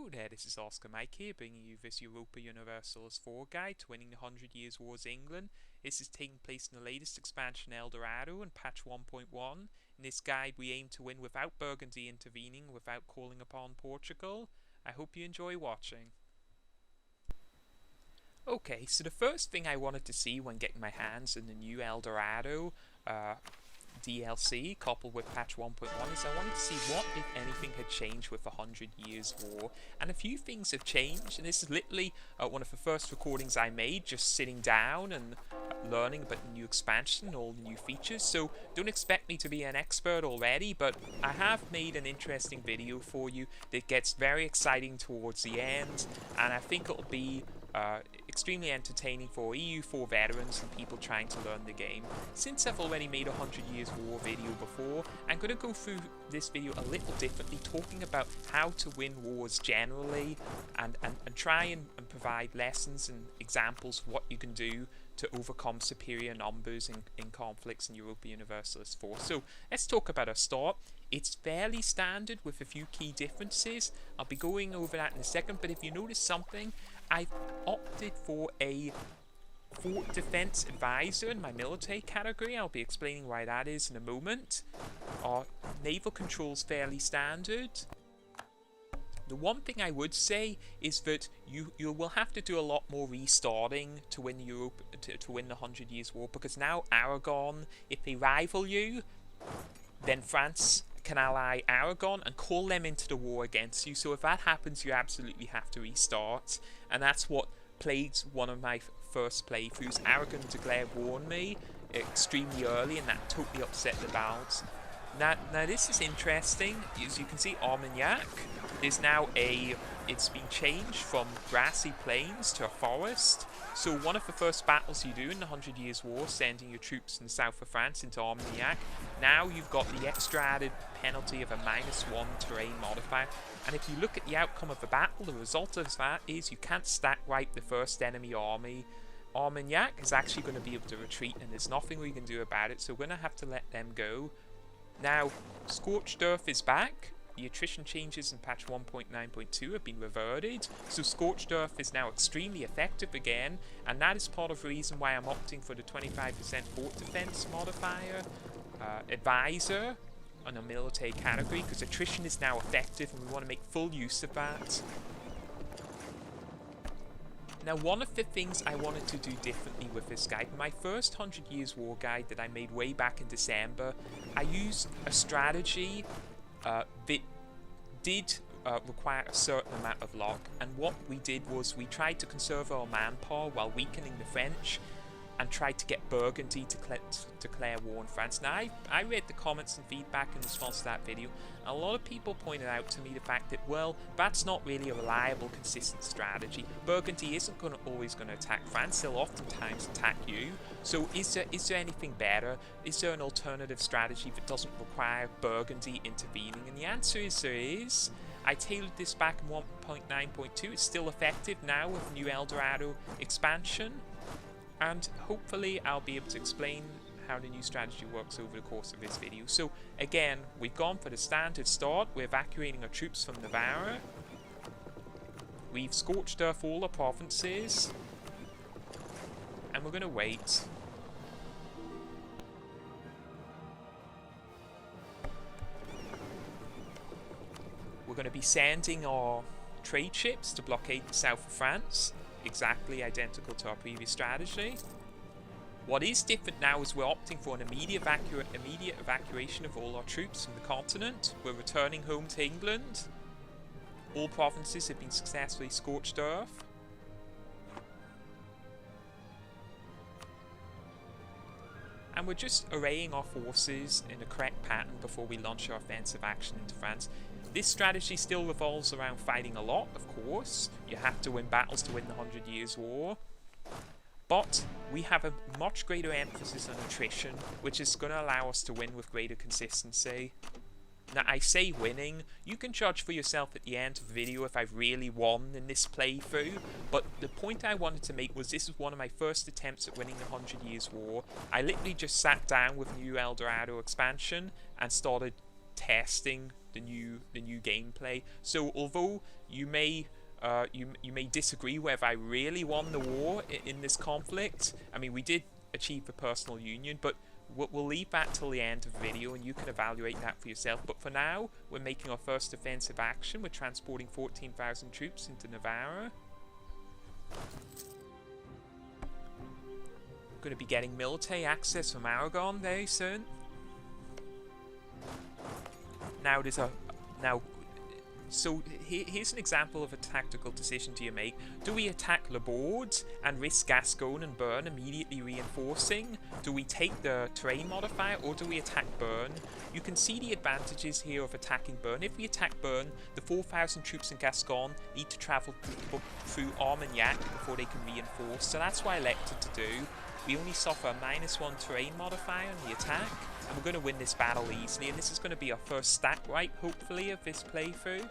Hello there, this is Oscar Mike here, bringing you this Europa Universalis 4 guide to winning the 100 Years' Wars England. This is taking place in the latest expansion El Dorado and patch 1.1. In this guide we aim to win without Burgundy intervening, without calling upon Portugal. I hope you enjoy watching. Okay, so the first thing I wanted to see when getting my hands on the new El Dorado DLC coupled with patch 1.1 is I wanted to see what, if anything, had changed with the 100 Years' War. And a few things have changed, and this is literally one of the first recordings I made, just sitting down and learning about the new expansion, all the new features. So don't expect me to be an expert already, but I have made an interesting video for you that gets very exciting towards the end, and I think it'll be extremely entertaining for EU4 veterans and people trying to learn the game. Since I've already made a 100 Years War video before, I'm going to go through this video a little differently, talking about how to win wars generally and try and provide lessons and examples of what you can do to overcome superior numbers in conflicts in Europa Universalis 4. So let's talk about our start. It's fairly standard with a few key differences. I'll be going over that in a second, but if you notice something, I've opted for a Fort Defense Advisor in my military category. I'll be explaining why that is in a moment. Our naval control's fairly standard. The one thing I would say is that you will have to do a lot more restarting to win Europe to win the 100 Years' War, because now Aragon, if they rival you, then France can ally Aragon and call them into the war against you. So if that happens, you absolutely have to restart, and that's what plagued one of my first playthroughs. Aragon declared war on me extremely early, and that totally upset the balance. Now this is interesting. As you can see, Armagnac is now it's been changed from grassy plains to a forest. So one of the first battles you do in the 100 Years' War, sending your troops in the south of France into Armagnac, now you've got the extra added penalty of a -1 terrain modifier. And if you look at the outcome of the battle, the result of that is you can't stack wipe the first enemy army. Armagnac is actually going to be able to retreat, and there's nothing we can do about it, so we're going to have to let them go. Now, Scorched Earth is back. The attrition changes in patch 1.9.2 have been reverted, so Scorched Earth is now extremely effective again, and that is part of the reason why I'm opting for the 25% Fort Defense modifier Advisor on a military category, because attrition is now effective and we want to make full use of that. Now, one of the things I wanted to do differently with this guide, my first 100 Years' War guide that I made way back in December, I used a strategy that did require a certain amount of luck, and what we did was we tried to conserve our manpower while weakening the French, and tried to get Burgundy to declare war on France. Now, I read the comments and feedback in response to that video, and a lot of people pointed out to me the fact that, well, that's not really a reliable, consistent strategy. Burgundy isn't always going to attack France, they'll oftentimes attack you. So is there anything better? Is there an alternative strategy that doesn't require Burgundy intervening? And the answer is there is. I tailored this back in 1.9.2, it's still effective now with the new El Dorado expansion. And hopefully I'll be able to explain how the new strategy works over the course of this video. So again, we've gone for the standard start. We're evacuating our troops from Navarre. We've Scorched Earth all our provinces. And we're going to wait. We're going to be sending our trade ships to blockade the south of France. Exactly identical to our previous strategy. What is different now is we're opting for an immediate evacuation of all our troops from the continent. We're returning home to England. All provinces have been successfully Scorched Earth. And we're just arraying our forces in the correct pattern before we launch our offensive action into France. This strategy still revolves around fighting a lot, of course. You have to win battles to win the 100 Years' War. But we have a much greater emphasis on attrition, which is going to allow us to win with greater consistency. Now, I say winning. You can judge for yourself at the end of the video if I've really won in this playthrough, but the point I wanted to make was this is one of my first attempts at winning the 100 Years' War. I literally just sat down with new El Dorado expansion and started testing the new gameplay. So although you may you may disagree whether I really won the war in this conflict, I mean, we did achieve a personal union, but we'll leave that till the end of the video and you can evaluate that for yourself. But for now, we're making our first offensive action. We're transporting 14,000 troops into Navarra. We're going to be getting military access from Aragon very soon. Now so here's an example of a tactical decision do you make. Do we attack Le Bourd and risk Gascogne and Bern immediately reinforcing? Do we take the terrain modifier, or do we attack Bern? You can see the advantages here of attacking Bern. If we attack Bern, the 4,000 troops in Gascogne need to travel through Armagnac before they can reinforce, so that's what I elected to do. We only suffer a -1 terrain modifier on the attack, and we're going to win this battle easily, and this is going to be our first stat wipe, hopefully, of this playthrough.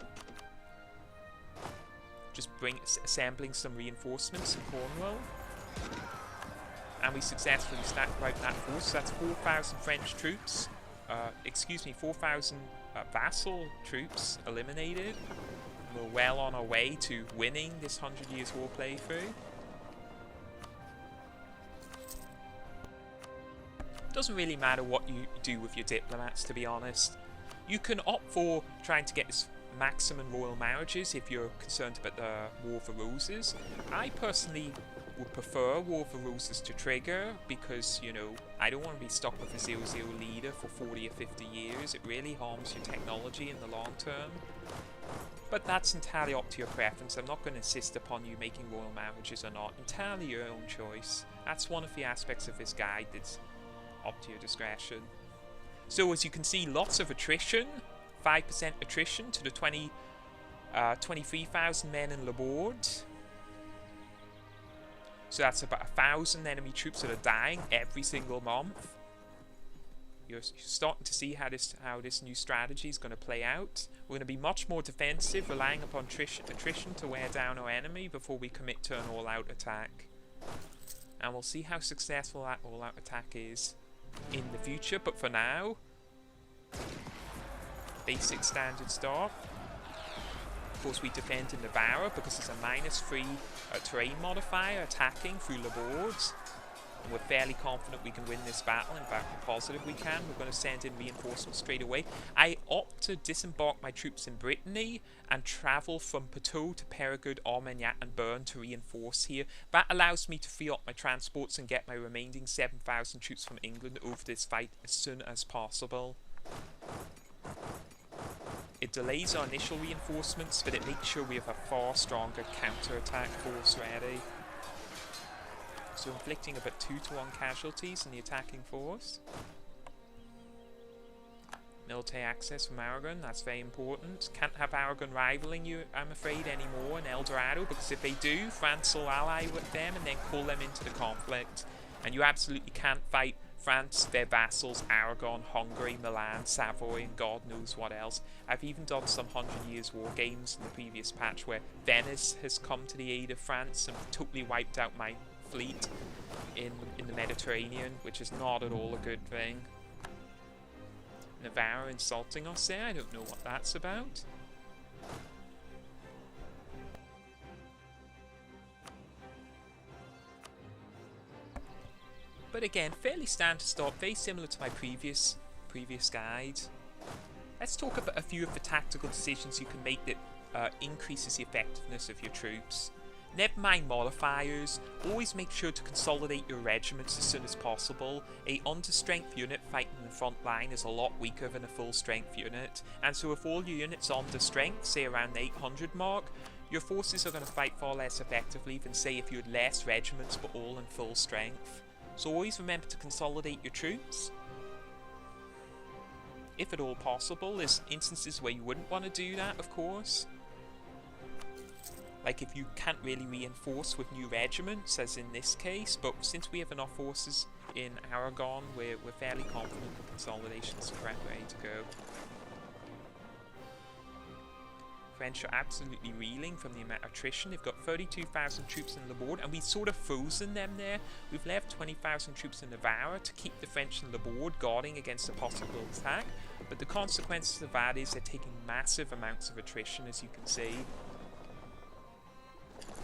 Just assembling some reinforcements in Cornwall. And we successfully stat wiped that force, so that's 4,000 French troops, 4,000 vassal troops eliminated. We're well on our way to winning this 100 Years War playthrough. Doesn't really matter what you do with your diplomats, to be honest. You can opt for trying to get this maximum royal marriages if you're concerned about the War of the Roses. I personally would prefer War of the Roses to trigger because, you know, I don't want to be stuck with a 0-0 leader for 40 or 50 years. It really harms your technology in the long term. But that's entirely up to your preference. I'm not going to insist upon you making royal marriages or not. Entirely your own choice. That's one of the aspects of this guide that's up to your discretion. So as you can see, lots of attrition. 5% attrition to the 23,000 men in Le Bourd. So that's about 1,000 enemy troops that are dying every single month. You're starting to see how this new strategy is going to play out. We're going to be much more defensive, relying upon attrition to wear down our enemy before we commit to an all-out attack. And we'll see how successful that all-out attack is in the future, but for now, basic standard start. Of course, we defend in Navarra because it's a -3 terrain modifier attacking through Le Bourd. And we're fairly confident we can win this battle. In fact, we're positive we can. We're going to send in reinforcements straight away. I opt to disembark my troops in Brittany and travel from Poitou to Périgueux, Armagnac and Bern to reinforce here. That allows me to free up my transports and get my remaining 7,000 troops from England over this fight as soon as possible. It delays our initial reinforcements, but it makes sure we have a far stronger counter-attack force ready. So inflicting about 2-to-1 casualties in the attacking force. Military access from Aragon, that's very important. Can't have Aragon rivaling you, I'm afraid, anymore in El Dorado, because if they do, France will ally with them and then call them into the conflict. And you absolutely can't fight France, their vassals, Aragon, Hungary, Milan, Savoy, and God knows what else. I've even done some 100 Years War games in the previous patch where Venice has come to the aid of France and totally wiped out my fleet in the Mediterranean, which is not at all a good thing. Navarra insulting us there, I don't know what that's about. But again, fairly standard start, very similar to my previous guide. Let's talk about a few of the tactical decisions you can make that increases the effectiveness of your troops. Never mind modifiers, always make sure to consolidate your regiments as soon as possible. A under-strength unit fighting in the front line is a lot weaker than a full-strength unit, and so if all your units are under strength, say around the 800 mark, your forces are going to fight far less effectively than say if you had less regiments but all in full strength. So always remember to consolidate your troops. If at all possible, there's instances where you wouldn't want to do that, of course. Like if you can't really reinforce with new regiments, as in this case, but since we have enough forces in Aragon, we're fairly confident the consolidation is the correct way to go. French are absolutely reeling from the amount of attrition. They've got 32,000 troops in Le Bourd, and we've sort of frozen them there. We've left 20,000 troops in Navarra to keep the French in Le Bourd guarding against a possible attack. But the consequences of that is they're taking massive amounts of attrition, as you can see.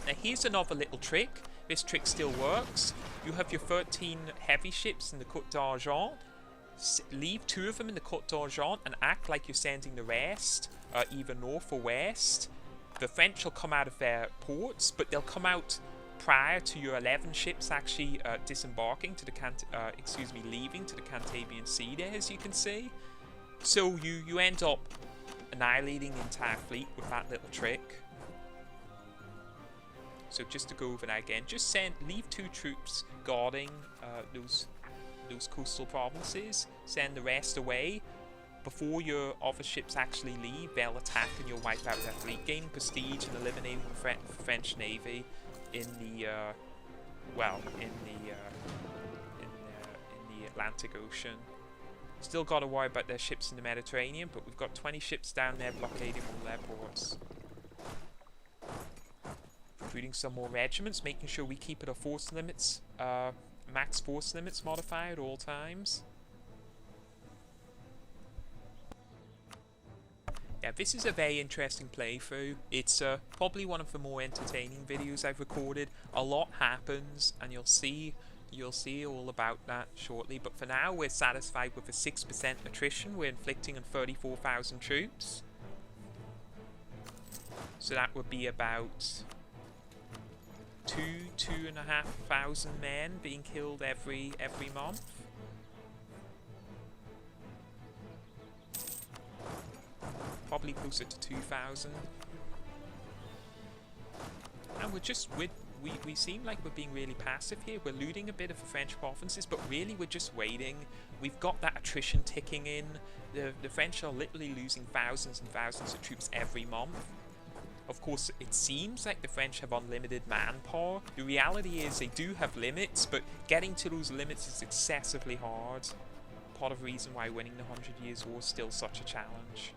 Now here's another little trick. This trick still works. You have your 13 heavy ships in the Côte d'Argent. Leave 2 of them in the Côte d'Argent and act like you're sending the rest, either north or west. The French will come out of their ports, but they'll come out prior to your 11 ships actually disembarking to the leaving to the Cantabrian Sea there, as you can see. So you end up annihilating the entire fleet with that little trick. So just to go over that again, just leave 2 troops guarding those coastal provinces, send the rest away. Before your other ships actually leave, they'll attack and you'll wipe out their fleet, gaining prestige and eliminating the French Navy in the Atlantic Ocean. Still got to worry about their ships in the Mediterranean, but we've got 20 ships down there blockading all their ports. Recruiting some more regiments, making sure we keep it a force limits, max force limits modifier at all times. Yeah, this is a very interesting playthrough. It's probably one of the more entertaining videos I've recorded. A lot happens, and you'll see all about that shortly. But for now, we're satisfied with a 6% attrition we're inflicting on 34,000 troops. So that would be about 2,500 men being killed every month. Probably closer to 2,000. And we seem like we're being really passive here. We're looting a bit of the French provinces, but really we're just waiting. We've got that attrition ticking in. The French are literally losing thousands and thousands of troops every month. Of course, it seems like the French have unlimited manpower. The reality is they do have limits, but getting to those limits is excessively hard. Part of the reason why winning the 100 Years' War is still such a challenge.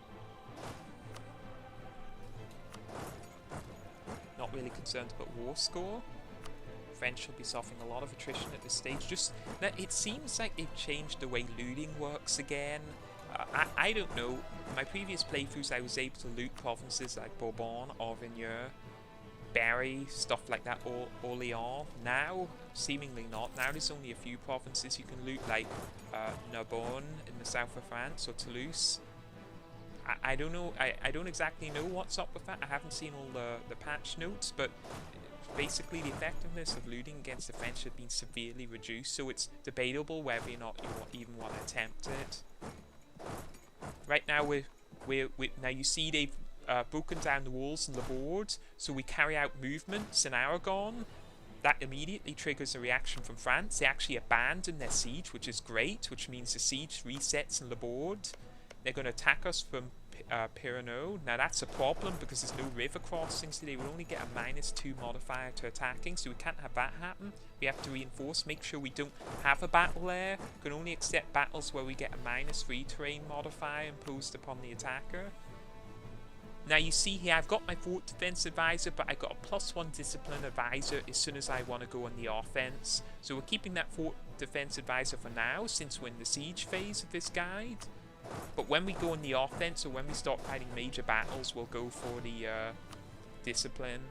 Not really concerned about war score. French will be suffering a lot of attrition at this stage. Just that it seems like they've changed the way looting works again. I don't know. My previous playthroughs I was able to loot provinces like Bourbon, Auvergne, Berry, stuff like that, or Orléans. Now, seemingly not. Now there's only a few provinces you can loot, like Narbonne in the south of France, or Toulouse. I don't know. I don't exactly know what's up with that. I haven't seen all the patch notes, but basically the effectiveness of looting against the French has been severely reduced, so it's debatable whether or not you even want to attempt it. Right now now you see they've broken down the walls and the board, so we carry out movements in Aragon. That immediately triggers a reaction from France. They actually abandon their siege, which is great, which means the siege resets in the board. They're going to attack us from Pyrenees. Now that's a problem because there's no river crossing, so they will only get a -2 modifier to attacking, so we can't have that happen. We have to reinforce, make sure we don't have a battle there. We can only accept battles where we get a -3 terrain modifier imposed upon the attacker. Now you see here I've got my fort defense advisor, but I got a +1 discipline advisor as soon as I want to go on the offense. So we're keeping that fort defense advisor for now, since we're in the siege phase of this guide. But when we go on the offense, or when we start fighting major battles, we'll go for the discipline.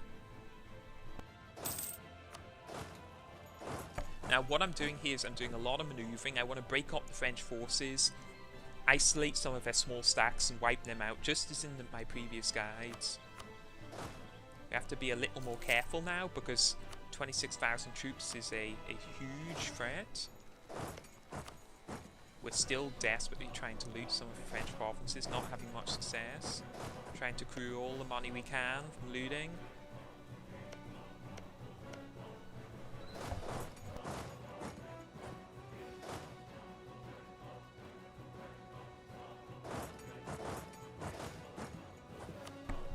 Now what I'm doing here is I'm doing a lot of maneuvering. I want to break up the French forces, isolate some of their small stacks and wipe them out, just as in my previous guides. We have to be a little more careful now because 26,000 troops is a huge threat. We're still desperately trying to loot some of the French provinces, not having much success. Trying to accrue all the money we can from looting.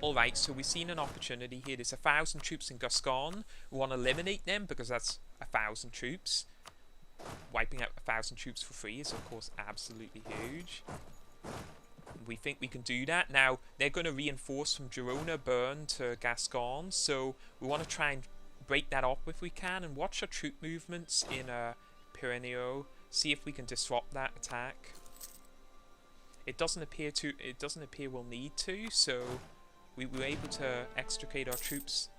Alright, so we've seen an opportunity here. There's 1,000 troops in Gascon. We want to eliminate them because that's 1,000 troops. Wiping out 1,000 troops for free is of course absolutely huge. We think we can do that. Now they're going to reinforce from Girona, Bern to Gascon, so we want to try and break that up if we can, and watch our troop movements in Pyrenees, see if we can disrupt that attack. it doesn't appear we'll need to, so we were able to extricate our troops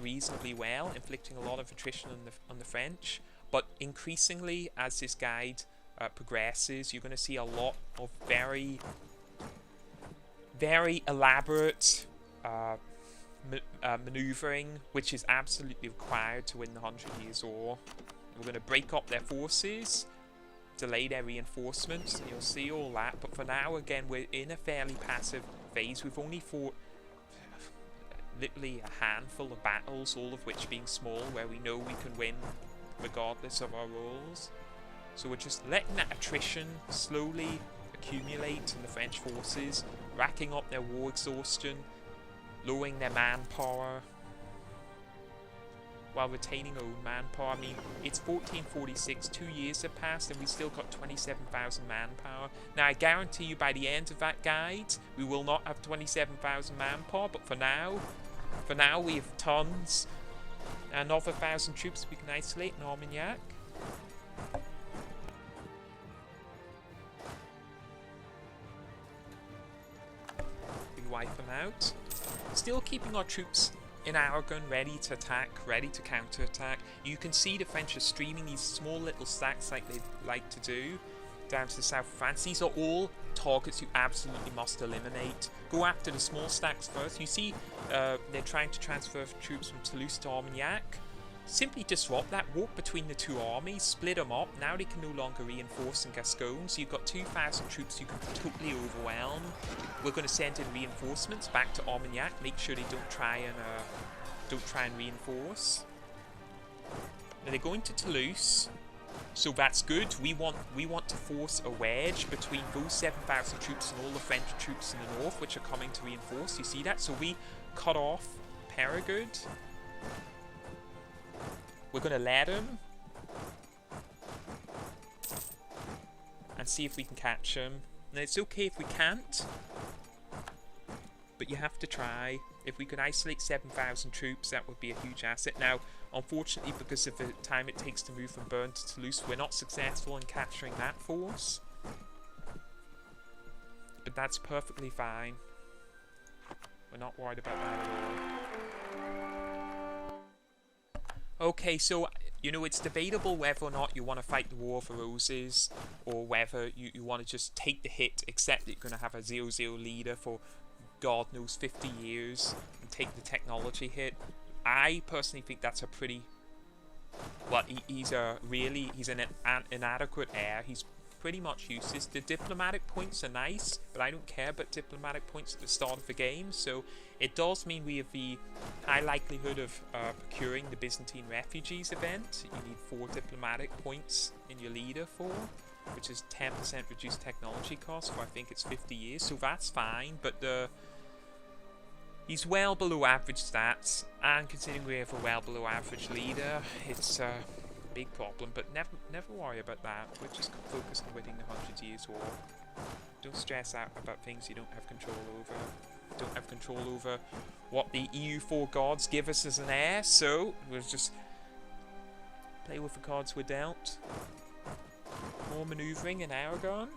reasonably well, inflicting a lot of attrition on the French. But increasingly, as this guide progresses, you're going to see a lot of very, very elaborate maneuvering, which is absolutely required to win the 100 Years' War. We're going to break up their forces, delay their reinforcements, and you'll see all that. But for now, again, we're in a fairly passive phase. We've only fought literally a handful of battles, all of which being small, where we know we can win regardless of our rolls. So we're just letting that attrition slowly accumulate in the French forces, racking up their war exhaustion, lowering their manpower, while retaining our own manpower. I mean, it's 1446, 2 years have passed, and we still got 27,000 manpower. Now, I guarantee you by the end of that guide, we will not have 27,000 manpower, but for now we have tons. Another 1,000 troops we can isolate in Armagnac. We wipe them out. Still keeping our troops in Aragon, ready to attack, ready to counter-attack. You can see the French are streaming these small little stacks like they like to do down to the south of France. These are all targets you absolutely must eliminate. Go after the small stacks first. You see they're trying to transfer troops from Toulouse to Armagnac. Simply disrupt that, walk between the two armies, split them up. Now they can no longer reinforce in Gascogne, so you've got 2,000 troops you can totally overwhelm. We're going to send in reinforcements back to Armagnac, make sure they don't try and reinforce. Now they're going to Toulouse, so that's good. We want to force a wedge between those 7,000 troops and all the French troops in the north, which are coming to reinforce. You see that? So we cut off Périgord. We're going to let him and see if we can catch him. Now, it's okay if we can't, but you have to try. If we could isolate 7,000 troops, that would be a huge asset. Now, unfortunately, because of the time it takes to move from Bern to Toulouse, we're not successful in capturing that force. But that's perfectly fine. We're not worried about that at all. Okay, so, you know, it's debatable whether or not you want to fight the War of the Roses, or whether you want to just take the hit, accept that you're going to have a 0-0 leader for God knows 50 years, and take the technology hit. I personally think that's a pretty... Well, he's an inadequate heir. He's pretty much useless. The diplomatic points are nice, but I don't care about diplomatic points at the start of the game, so it does mean we have the high likelihood of procuring the Byzantine refugees event. You need 4 diplomatic points in your leader for, which is 10% reduced technology cost for I think it's 50 years, so that's fine, but he's well below average stats, and considering we have a well below average leader, it's a big problem, but never worry about that. We're just focused on winning the 100 Years' War. Don't stress out about things you don't have control over. Don't have control over what the EU4 gods give us as an heir, so we'll just play with the cards we're dealt. More maneuvering in Aragon.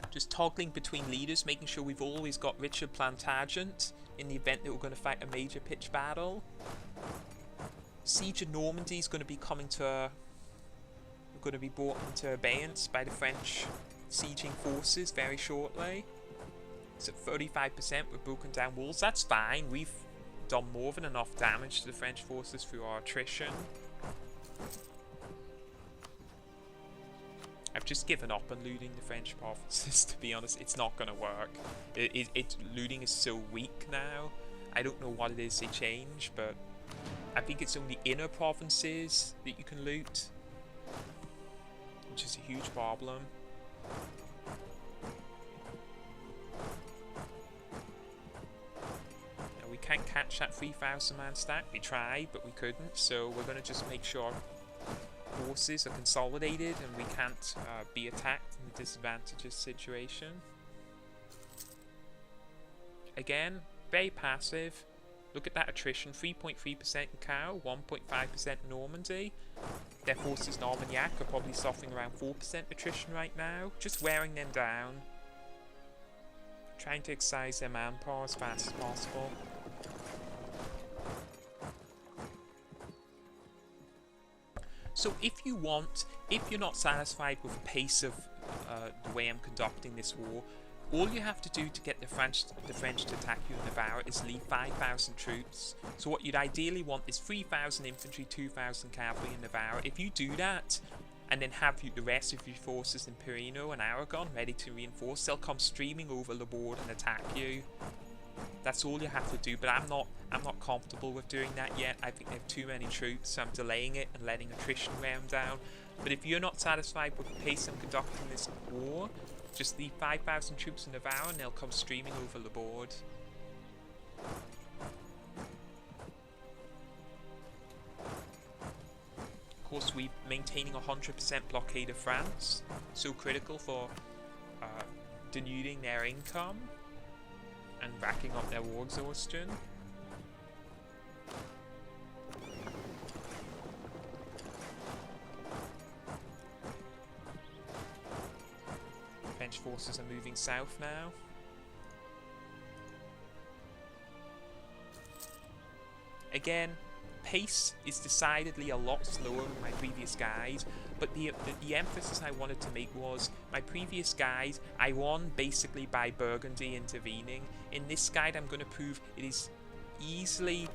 Just toggling between leaders, making sure we've always got Richard Plantagenet in the event that we're going to fight a major pitch battle. Siege of Normandy is going to be coming to... We're going to be brought into abeyance by the French sieging forces very shortly. It's at 35% with broken down walls. That's fine. We've done more than enough damage to the French forces through our attrition. I've just given up on looting the French provinces, to be honest. It's not going to work. Looting is so weak now. I don't know what it is they change, but I think it's only inner provinces that you can loot, which is a huge problem. Now, we can't catch that 3,000 man stack. We tried, but we couldn't, so we're going to just make sure forces are consolidated and we can't be attacked in a disadvantageous situation. Again, very passive. Look at that attrition, 3.3% in Cow, 1.5% in Normandy. Their forces in Armagnac are probably suffering around 4% attrition right now, just wearing them down. Trying to excise their manpower as fast as possible. So if you're not satisfied with the pace of the way I'm conducting this war, all you have to do to get the French to attack you in Navarre is leave 5,000 troops. So what you'd ideally want is 3,000 infantry, 2,000 cavalry in Navarre. If you do that, and then have the rest of your forces in Pirino and Aragon ready to reinforce, they'll come streaming over the board and attack you. That's all you have to do, but I'm not comfortable with doing that yet. I think they have too many troops, so I'm delaying it and letting attrition wear them down. But if you're not satisfied with the pace I'm conducting this war, just leave 5,000 troops in Navarre and they'll come streaming over the board. Of course, we're maintaining 100% blockade of France, so critical for denuding their income and racking up their war exhaustion. French forces are moving south now. Again, pace is decidedly a lot slower than my previous guide, but the emphasis I wanted to make was, my previous guide, I won basically by Burgundy intervening. In this guide, I'm going to prove it is easily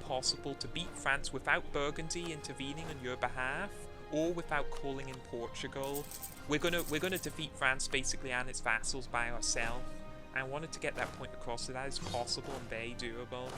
possible to beat France without Burgundy intervening on your behalf, or without calling in Portugal. We're gonna defeat France basically and its vassals by ourselves. I wanted to get that point across, so that is possible and very doable.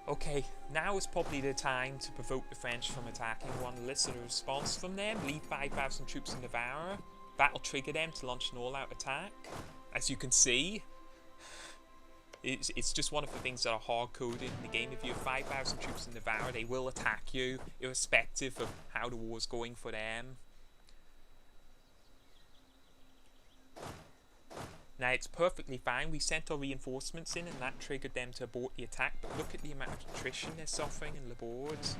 Okay, now is probably the time to provoke the French from attacking. We want to elicit a response from them, leave 5,000 troops in Navarre. That'll trigger them to launch an all-out attack. As you can see, it's just one of the things that are hard-coded in the game. If you have 5,000 troops in Navarre, they will attack you, irrespective of how the war's going for them. Now, it's perfectly fine. We sent our reinforcements in and that triggered them to abort the attack, but look at the amount of attrition they're suffering in the boards.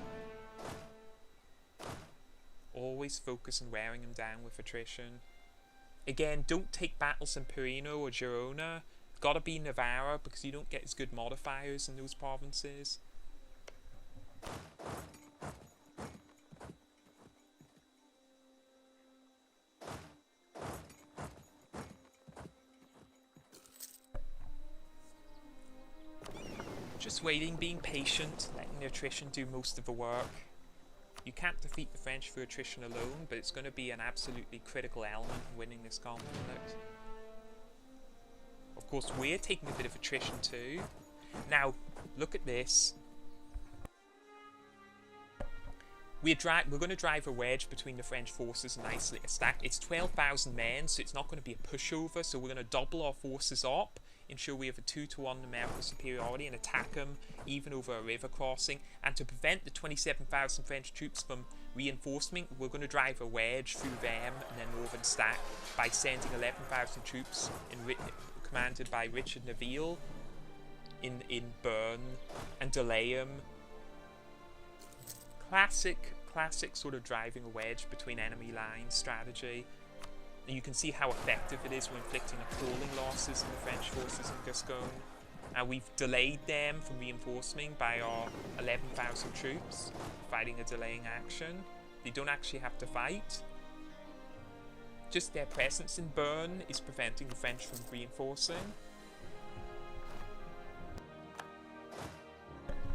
Always focus on wearing them down with attrition. Again, don't take battles in Pirino or Girona. Gotta be Navarra because you don't get as good modifiers in those provinces. Just waiting, being patient, letting the attrition do most of the work. You can't defeat the French through attrition alone, but it's going to be an absolutely critical element in winning this conflict. Of course, we're taking a bit of attrition too. Now, look at this. We're going to drive a wedge between the French forces and isolate a stack. It's 12,000 men, so it's not going to be a pushover, so we're going to double our forces up, ensure we have a 2-to-1 numerical superiority, and attack them even over a river crossing. And to prevent the 27,000 French troops from reinforcing, we're going to drive a wedge through them and their northern stack by sending 11,000 troops commanded by Richard Neville in Bern and delay them. Classic sort of driving a wedge between enemy lines strategy. And you can see how effective it is when inflicting appalling losses in the French forces in Gascogne. And we've delayed them from reinforcing by our 11,000 troops, fighting a delaying action. They don't actually have to fight. Just their presence in Bern is preventing the French from reinforcing.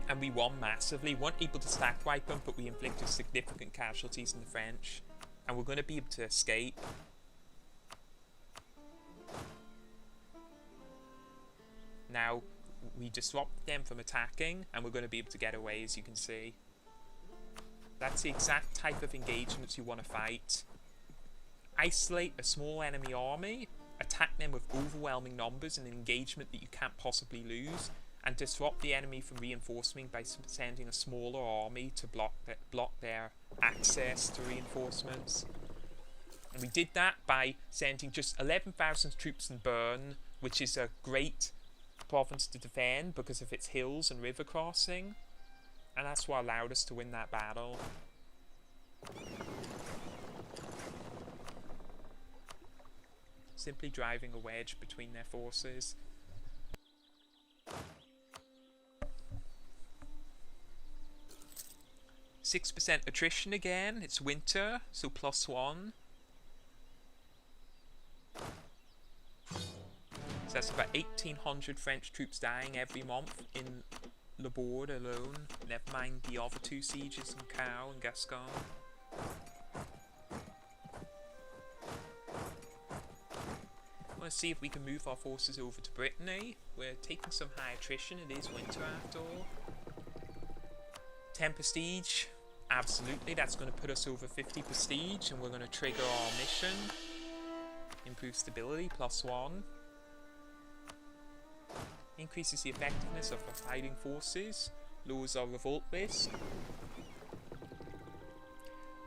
And we won massively. Weren't able to stack wipe them, but we inflicted significant casualties in the French. And we're going to be able to escape. Now, we disrupt them from attacking, and we're going to be able to get away, as you can see. That's the exact type of engagements you want to fight. Isolate a small enemy army, attack them with overwhelming numbers in an engagement that you can't possibly lose, and disrupt the enemy from reinforcing by sending a smaller army to block their access to reinforcements. And we did that by sending just 11,000 troops in Bern, which is a great province to defend because of its hills and river crossing, and that's what allowed us to win that battle. Simply driving a wedge between their forces. %6 attrition again. It's winter, so +1. So that's about 1,800 French troops dying every month in Le Bourg alone. Never mind the other 2 sieges in Caux and Gascon. I want to see if we can move our forces over to Brittany. We're taking some high attrition. It is winter after all. 10 prestige. Absolutely, that's going to put us over 50 prestige, and we're going to trigger our mission. Improve stability, +1. Increases the effectiveness of our fighting forces. Lowers our revolt risk.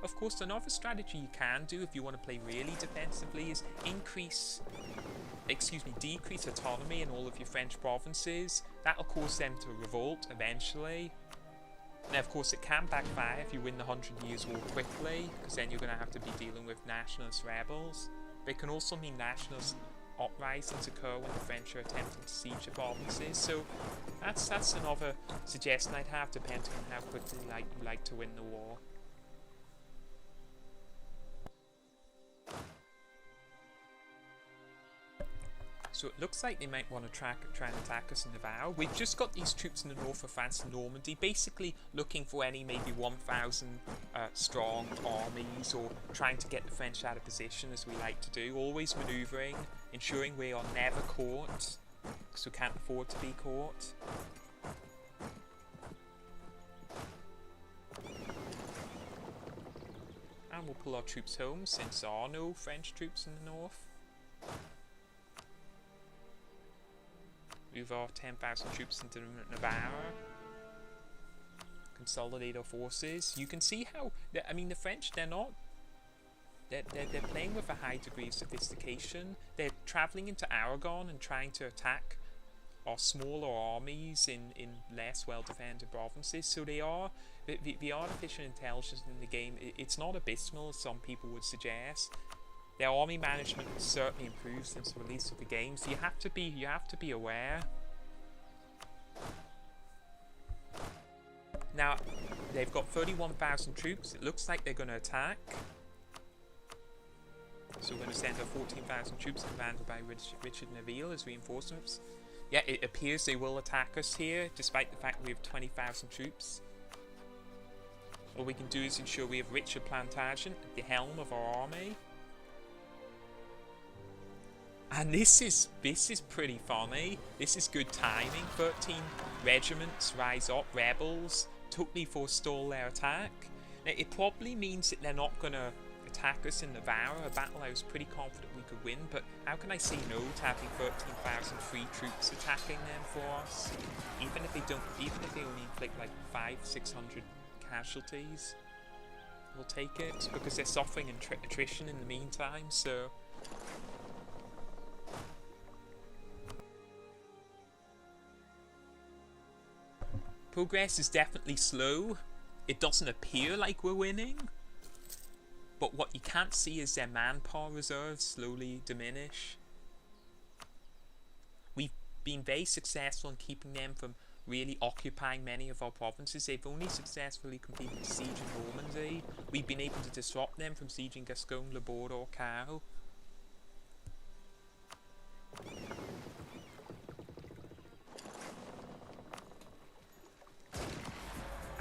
Of course, another strategy you can do if you want to play really defensively is decrease autonomy in all of your French provinces. That'll cause them to revolt eventually. Now, of course, it can backfire if you win the 100 Years' War quickly, because then you're going to have to be dealing with nationalist rebels. But it can also mean nationalist uprisings occur when the French are attempting to siege the provinces. So that's another suggestion I'd have, depending on how quickly you like to win the war. So it looks like they might want to try and attack us in Navarre. We've just got these troops in the north of France and Normandy, basically looking for any maybe 1,000 strong armies, or trying to get the French out of position, as we like to do. Always manoeuvring, ensuring we are never caught, because we can't afford to be caught. And we'll pull our troops home, since there are no French troops in the north. Move our 10,000 troops into Navarre. Consolidate our forces. You can see how, I mean, the French, they're playing with a high degree of sophistication. They're travelling into Aragon and trying to attack our smaller armies in less well-defended provinces. So the artificial intelligence in the game, it's not abysmal as some people would suggest. Their army management has certainly improved since the release of the game, so you have to be aware. Now, they've got 31,000 troops. It looks like they're going to attack. So we're going to send our 14,000 troops commanded by Richard Neville as reinforcements. Yeah, it appears they will attack us here, despite the fact we have 20,000 troops. All we can do is ensure we have Richard Plantagenet at the helm of our army. And this is pretty funny. This is good timing. 13 regiments rise up, rebels, totally forestall their attack. Now, it probably means that they're not going to attack us in Navarre, a battle I was pretty confident we could win, but how can I say no to having 13,000 free troops attacking them for us? Even if they only inflict like 500-600 casualties, we'll take it, because they're suffering attrition in the meantime, so... Progress is definitely slow. It doesn't appear like we're winning. But what you can't see is their manpower reserves slowly diminish. We've been very successful in keeping them from really occupying many of our provinces. They've only successfully completed the siege in Normandy. We've been able to disrupt them from sieging Gascon, Le Bourg or Caux.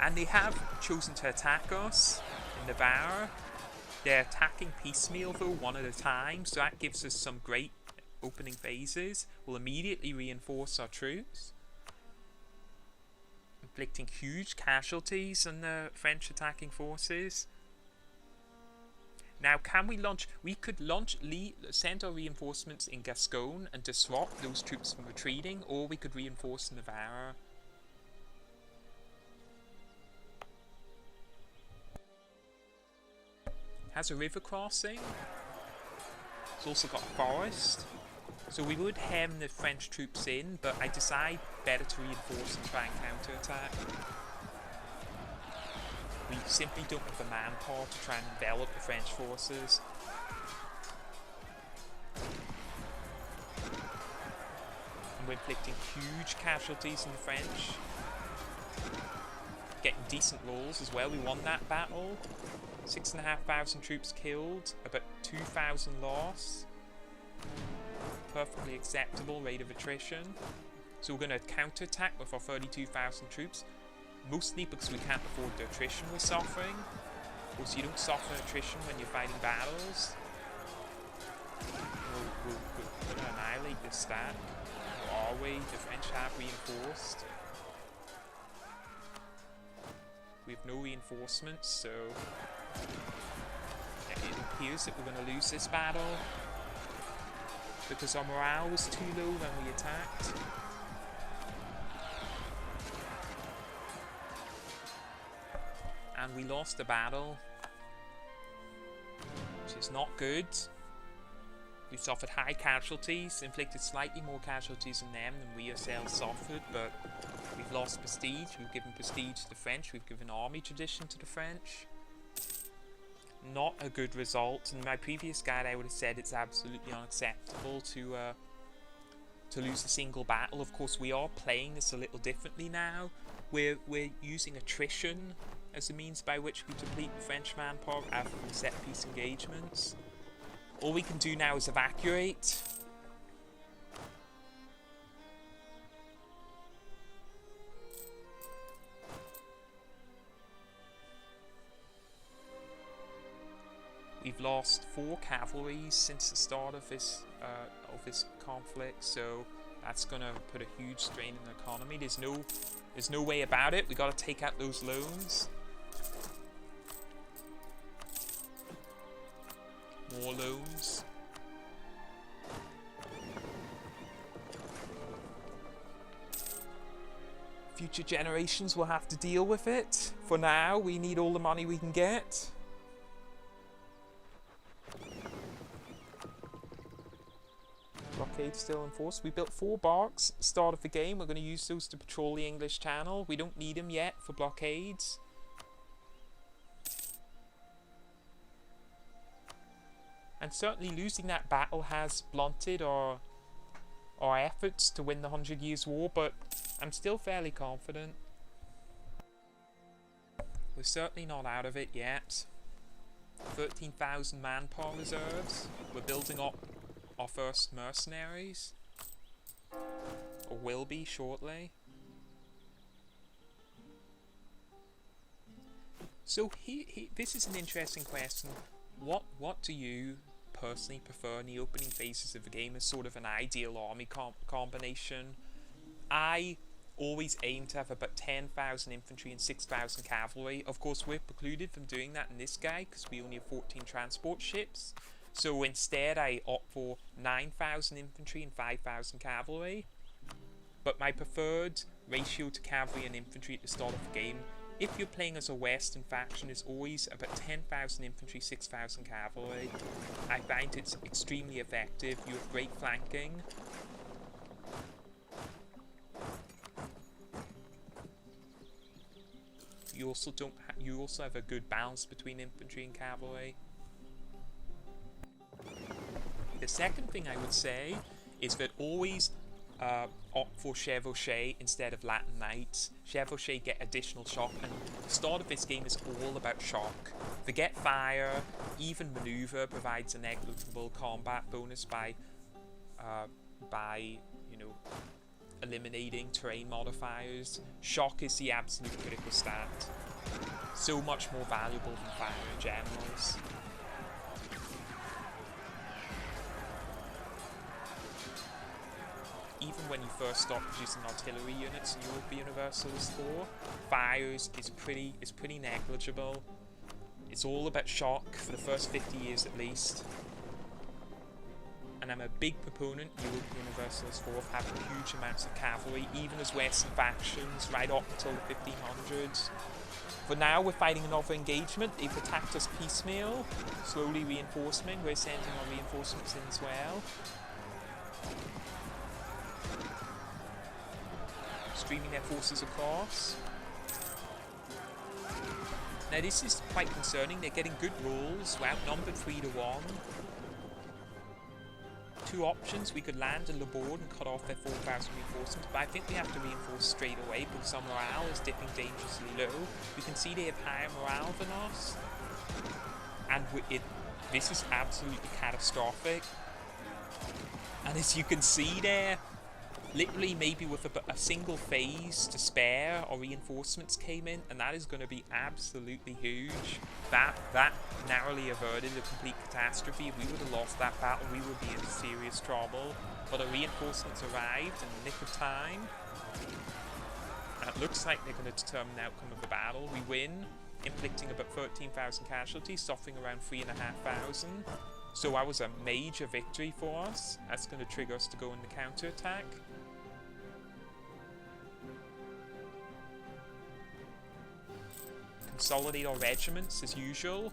And they have chosen to attack us in Navarre. They're attacking piecemeal though, one at a time, so that gives us some great opening phases. We'll immediately reinforce our troops, inflicting huge casualties on the French attacking forces. Now, can we launch? We could send our reinforcements in Gascon and disrupt those troops from retreating, or we could reinforce Navarra. Has a river crossing. It's also got a forest. So we would hem the French troops in, but I decide better to reinforce and try and counterattack. We simply don't have the manpower to try and envelop the French forces. And we're inflicting huge casualties on the French. Getting decent rolls as well. We won that battle. 6,500 troops killed, about 2,000 lost. Perfectly acceptable rate of attrition. So we're going to counterattack with our 32,000 troops. Mostly because we can't afford the attrition we're suffering. Of course, you don't suffer attrition when you're fighting battles. We're going to annihilate this stack. Or are we? The French have reinforced. We have no reinforcements, so it appears that we're going to lose this battle because our morale was too low when we attacked. And we lost the battle, which is not good. We suffered high casualties, inflicted slightly more casualties on them than we ourselves suffered, but we've lost prestige. We've given prestige to the French, we've given army tradition to the French. Not a good result. In my previous guide I would have said it's absolutely unacceptable to lose a single battle. Of course we are playing this a little differently now. We're using attrition as a means by which we deplete the French manpower after set piece engagements. All we can do now is evacuate. We've lost 4 cavalry since the start of this conflict, so that's gonna put a huge strain on the economy. There's no way about it. We gotta take out those loans. More loans. Future generations will have to deal with it. For now, we need all the money we can get. Blockade still in force. We built 4 barks at the start of the game. We're going to use those to patrol the English Channel. We don't need them yet for blockades. And certainly losing that battle has blunted our efforts to win the 100 Years' War, but I'm still fairly confident. We're certainly not out of it yet. 13,000 manpower reserves. We're building up our first mercenaries. Or will be shortly. So this is an interesting question. What do you personally prefer in the opening phases of the game as sort of an ideal army combination? I always aim to have about 10,000 infantry and 6,000 cavalry. Of course, we're precluded from doing that in this guide because we only have 14 transport ships. So instead, I opt for 9,000 infantry and 5,000 cavalry. But my preferred ratio to cavalry and infantry at the start of the game, if you're playing as a Western faction, is always about 10,000 infantry, 6,000 cavalry. I find it's extremely effective. You have great flanking. You also have a good balance between infantry and cavalry. The second thing I would say is that always opt for chevauchés instead of Latin knights. Chevauchés get additional shock, and the start of this game is all about shock. Forget fire, even maneuver provides a negligible combat bonus by eliminating terrain modifiers. Shock is the absolute critical stat. So much more valuable than fire in generals. Even when you first start producing artillery units in Europa Universalis 4, fire is pretty negligible. It's all about shock for the first 50 years at least. And I'm a big proponent, Europa Universalis 4, of having huge amounts of cavalry, even as Western factions, right up until the 1500s. For now, we're fighting another engagement. They've attacked us piecemeal, slowly reinforcing. We're sending our reinforcements in as well. Streaming their forces across. Now this is quite concerning. They're getting good rolls. We're outnumbered 3-1. Two options. We could land in the board and cut off their 4,000 reinforcements, but I think we have to reinforce straight away because our morale is dipping dangerously low. You can see they have higher morale than us, and this is absolutely catastrophic. And as you can see there, literally maybe with a single phase to spare, our reinforcements came in, and that is going to be absolutely huge. That narrowly averted a complete catastrophe. If we would have lost that battle, we would be in serious trouble. But our reinforcements arrived in the nick of time. And it looks like they're going to determine the outcome of the battle. We win, inflicting about 13,000 casualties, suffering around 3,500. So that was a major victory for us. That's going to trigger us to go into counterattack. Consolidate our regiments as usual.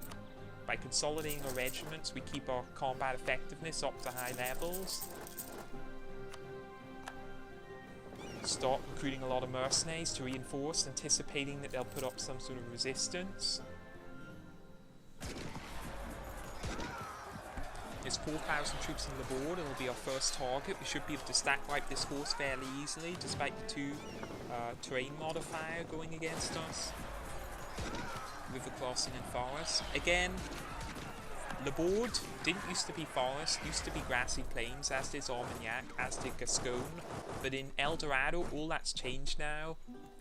By consolidating our regiments, we keep our combat effectiveness up to high levels. Start recruiting a lot of mercenaries to reinforce, anticipating that they'll put up some sort of resistance. There's 4,000 troops on the board. It'll be our first target. We should be able to stack wipe this force fairly easily, despite the 2 terrain modifier going against us. River crossing and forest. Again, the board didn't used to be forest, used to be grassy plains, as did Armagnac, as did Gascon. But in El Dorado, all that's changed now,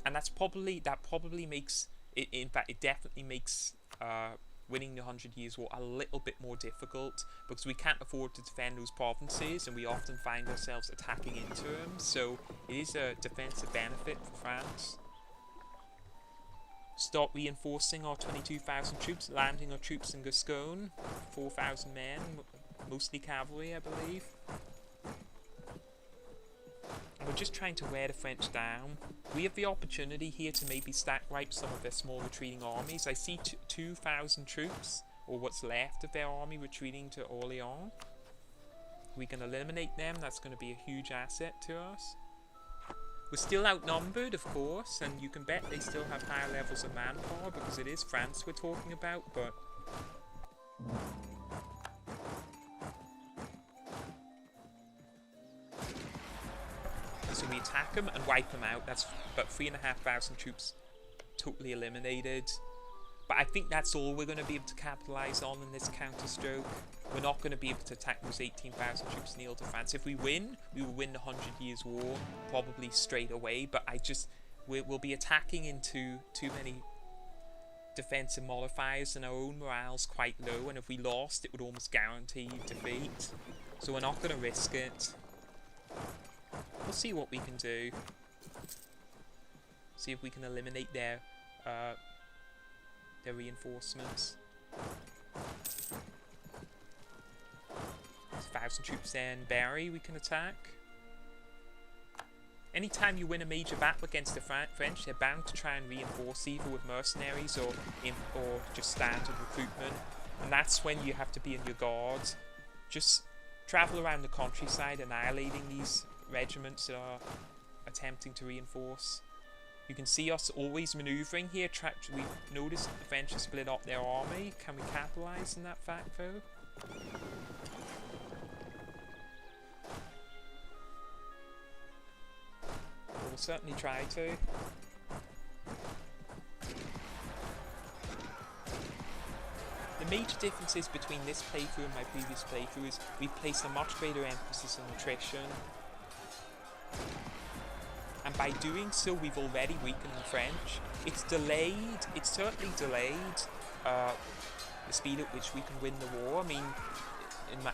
and that probably makes it. In fact, it definitely makes winning the 100 Years' War a little bit more difficult, because we can't afford to defend those provinces, and we often find ourselves attacking into them. So it is a defensive benefit for France. Start reinforcing our 22,000 troops, landing our troops in Gascon, 4,000 men, mostly cavalry, I believe. And we're just trying to wear the French down. We have the opportunity here to maybe stack wipe some of their small retreating armies. I see 2,000 troops, or what's left of their army, retreating to Orléans. We can eliminate them. That's going to be a huge asset to us. We're still outnumbered, of course, and you can bet they still have higher levels of manpower, because it is France we're talking about, but... So we attack them and wipe them out. That's about 3,500 troops totally eliminated. But I think that's all we're going to be able to capitalise on in this counterstroke. We're not going to be able to attack those 18,000 troops in the Ile-de-France. If we win, we will win the 100 Years' War, probably straight away. But we'll be attacking into too many defensive modifiers, and our own morale's quite low. And if we lost, it would almost guarantee defeat. So we're not going to risk it. We'll see what we can do. See if we can eliminate their reinforcements. 1,000 troops there in Berry we can attack. Anytime you win a major battle against the French, they're bound to try and reinforce, either with mercenaries or just standard recruitment. And that's when you have to be on your guard. Just travel around the countryside, annihilating these regiments that are attempting to reinforce. You can see us always manoeuvring here. We've noticed that the French have split up their army. Can we capitalise on that fact, though? We'll certainly try to. The major differences between this playthrough and my previous playthrough is we've placed a much greater emphasis on attrition. And by doing so, we've already weakened the French. It's certainly delayed the speed at which we can win the war. I mean,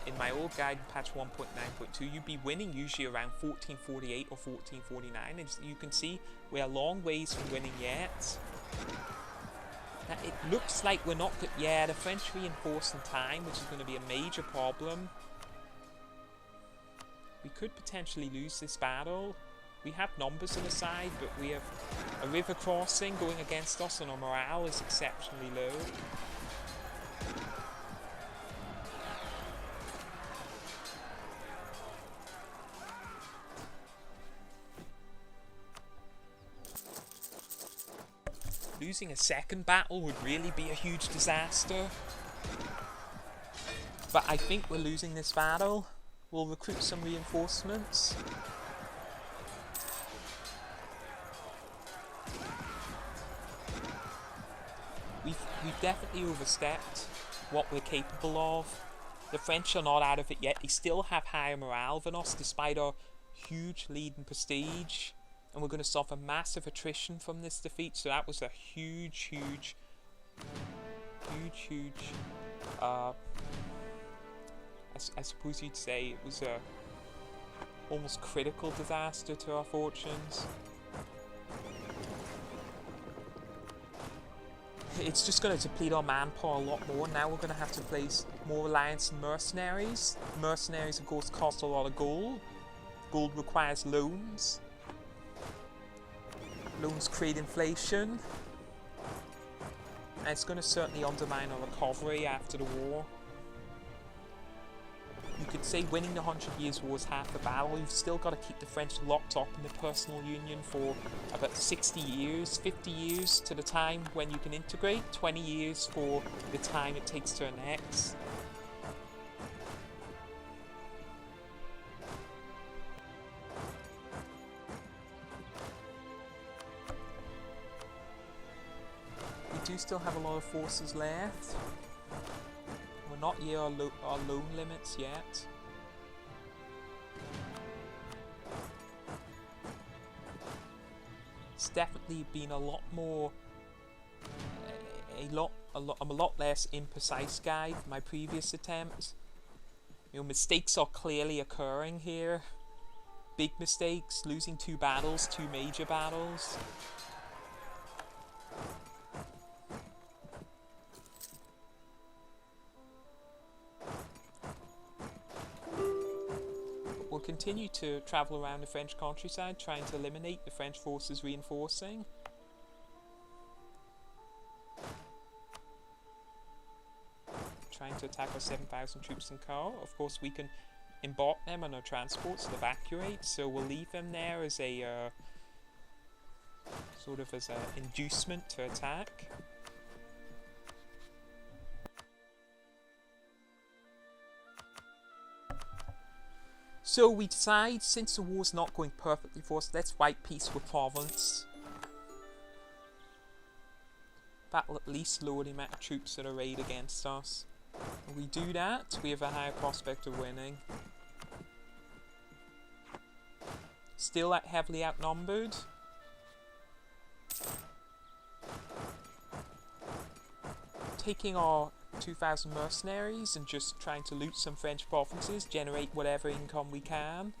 in my old guide, patch 1.9.2, you'd be winning usually around 1448 or 1449. And you can see we're a long ways from winning yet. Now, it looks like we're not good. Yeah, the French reinforce in time, which is going to be a major problem. We could potentially lose this battle. We have numbers on the side, but we have a river crossing going against us, and our morale is exceptionally low. Losing a second battle would really be a huge disaster. But I think we're losing this battle. We'll recruit some reinforcements. We've definitely overstepped what we're capable of. The French are not out of it yet. They still have higher morale than us despite our huge lead in prestige. And we're going to suffer massive attrition from this defeat. So that was a huge I suppose you'd say it was a almost critical disaster to our fortunes. It's just going to deplete our manpower a lot more. Now we're going to have to place more reliance on mercenaries. Mercenaries, of course, cost a lot of gold. Gold requires loans. Loans create inflation. And it's going to certainly undermine our recovery after the war. You could say winning the 100 Years' War is half the battle. You've still got to keep the French locked up in the personal union for about 60 years, 50 years to the time when you can integrate, 20 years for the time it takes to annex. We do still have a lot of forces left. We're not near our loan limits yet. It's definitely been a lot more, I'm a lot less imprecise guy than my previous attempt. You know, mistakes are clearly occurring here. Big mistakes, losing 2 battles, 2 major battles. We'll continue to travel around the French countryside, trying to eliminate the French forces reinforcing. Trying to attack our 7,000 troops in car. Of course, we can embark them on our transports and evacuate, so we'll leave them there as a sort of as an inducement to attack. So we decide, since the war's not going perfectly for us, let's fight peace with Provence. That'll at least lower the amount of troops that are arrayed against us. If we do that, we have a higher prospect of winning. Still heavily outnumbered. Taking our 2,000 mercenaries and just trying to loot some French provinces, generate whatever income we can.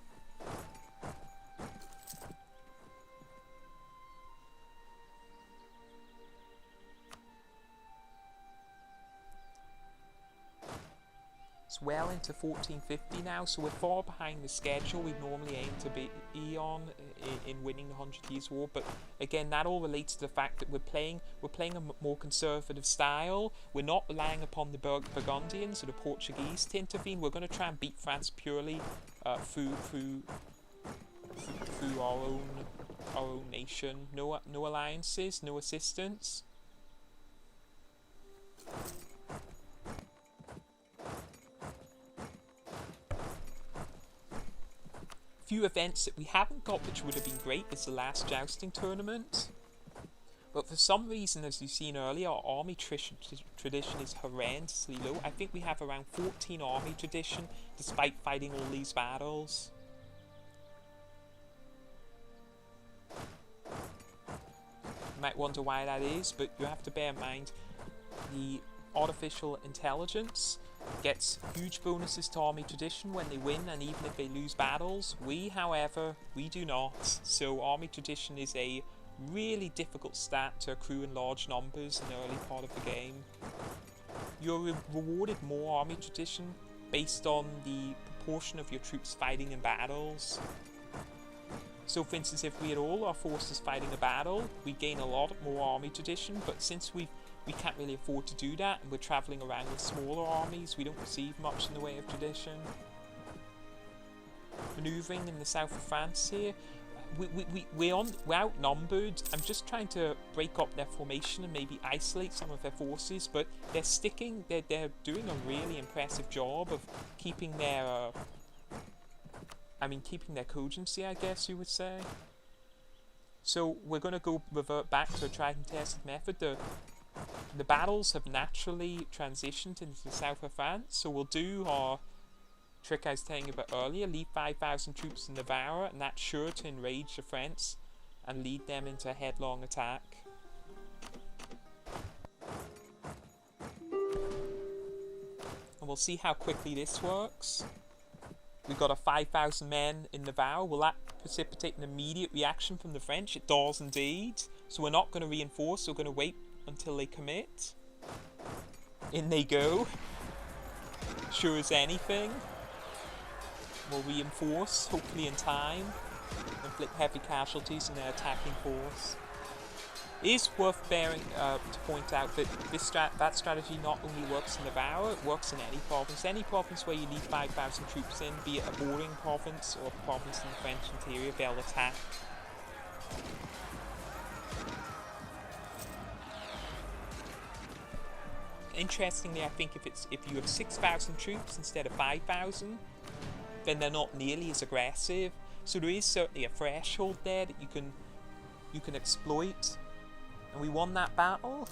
It's well into 1450 now, so we're far behind the schedule we normally aim to be on in winning the 100 Years' War. But again, that all relates to the fact that we're playing a more conservative style. We're not relying upon the Burgundians or the Portuguese to intervene. We're going to try and beat France purely through our own nation. No alliances, no assistance. Few events that we haven't got which would have been great is the last jousting tournament. But for some reason, as you've seen earlier, our army tradition is horrendously low. I think we have around 14 army tradition despite fighting all these battles. You might wonder why that is, but you have to bear in mind the artificial intelligence gets huge bonuses to army tradition when they win and even if they lose battles. We, however, we do not. So army tradition is a really difficult stat to accrue in large numbers in the early part of the game. You're rewarded more army tradition based on the proportion of your troops fighting in battles. So for instance, if we had all our forces fighting a battle, we gain a lot more army tradition, but since we can't really afford to do that, and we're travelling around with smaller armies, we don't receive much in the way of tradition. Manoeuvring in the south of France here, we're outnumbered. I'm just trying to break up their formation and maybe isolate some of their forces, but they're doing a really impressive job of keeping their keeping their cogency, I guess you would say. So we're going to revert back to a tried and tested method. The battles have naturally transitioned into the south of France, so we'll do our trick I was telling you about earlier, leave 5,000 troops in Navarre, and that's sure to enrage the French and lead them into a headlong attack. And we'll see how quickly this works. We've got a 5,000 men in Navarre. Will that precipitate an immediate reaction from the French? It does indeed. So we're not going to reinforce, we're going to wait until they commit. In they go. Sure as anything. We'll reinforce, hopefully in time, inflict heavy casualties in their attacking force. It is worth to point out that that strategy not only works in Navarre, it works in any province. Any province where you leave 5,000 troops in, be it a bordering province or a province in the French interior, they'll attack. Interestingly, I think if you have 6,000 troops instead of 5,000, then they're not nearly as aggressive. So there is certainly a threshold there that you can exploit. And we won that battle.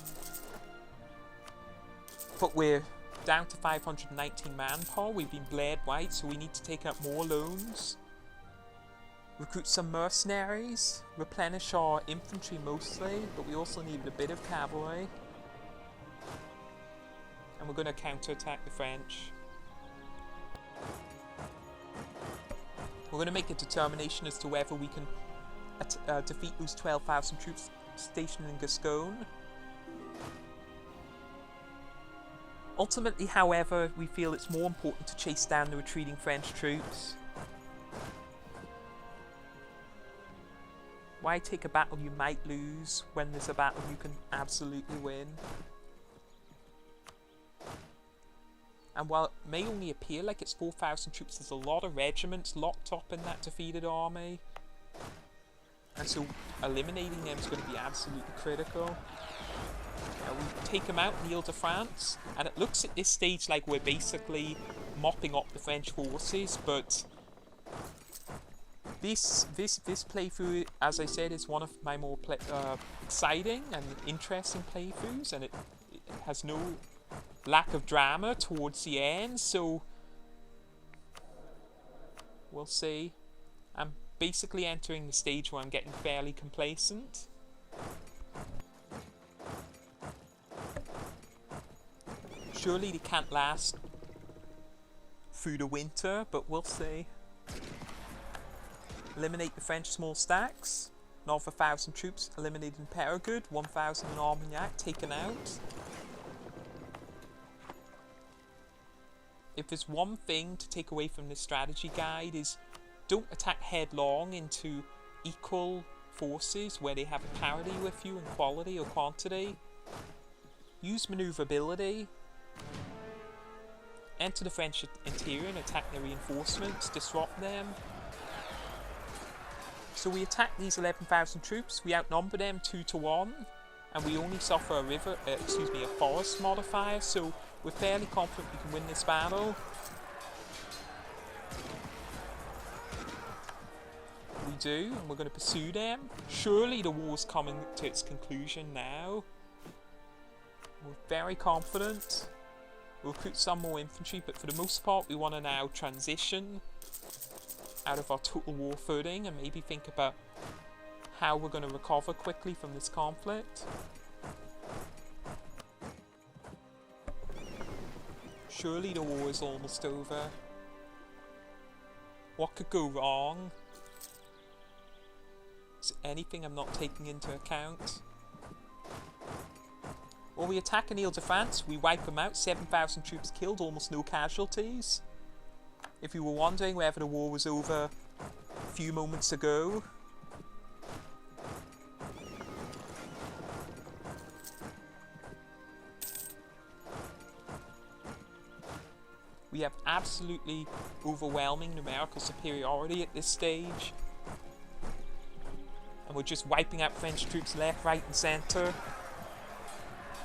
But we're down to 519 manpower. We've been bled white, so we need to take out more loans. Recruit some mercenaries. Replenish our infantry mostly, but we also need a bit of cavalry. And we're going to counterattack the French. We're going to make a determination as to whether we can defeat those 12,000 troops stationed in Gascogne. Ultimately, however, we feel it's more important to chase down the retreating French troops. Why take a battle you might lose when there's a battle you can absolutely win? And while it may only appear like it's 4,000 troops, there's a lot of regiments locked up in that defeated army. And so eliminating them is going to be absolutely critical. We take them out in the Ile-de-France, and it looks at this stage like we're basically mopping up the French forces, but this playthrough, as I said, is one of my more exciting and interesting playthroughs, and it has no lack of drama towards the end, so we'll see. I'm basically entering the stage where I'm getting fairly complacent. Surely they can't last through the winter, but we'll see. Eliminate the French small stacks. Another 1,000 troops eliminated in Périgueux, 1,000 in Armagnac taken out. If there's one thing to take away from this strategy guide is don't attack headlong into equal forces where they have a parity with you in quality or quantity. Use maneuverability. Enter the French interior and attack their reinforcements, disrupt them. So we attack these 11,000 troops, we outnumber them 2-1, and we only suffer a forest modifier, so we're fairly confident we can win this battle. We do, and we're going to pursue them. Surely the war's coming to its conclusion now. We're very confident. We'll recruit some more infantry, but for the most part we want to now transition out of our total war footing and maybe think about how we're going to recover quickly from this conflict. Surely the war is almost over. What could go wrong? anything I'm not taking into account? Well, we attack an Ile-de-France, we wipe them out, 7,000 troops killed, almost no casualties. If you were wondering whether the war was over a few moments ago. We have absolutely overwhelming numerical superiority at this stage. And we're just wiping out French troops left, right and centre.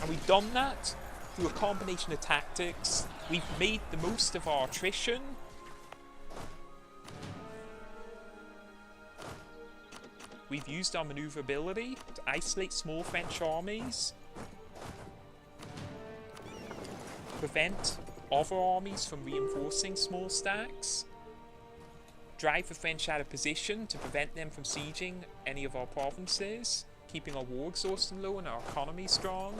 And we've done that through a combination of tactics. We've made the most of our attrition. We've used our maneuverability to isolate small French armies. Prevent other armies from reinforcing small stacks. Drive the French out of position to prevent them from sieging any of our provinces. Keeping our war exhaustion low and our economy strong.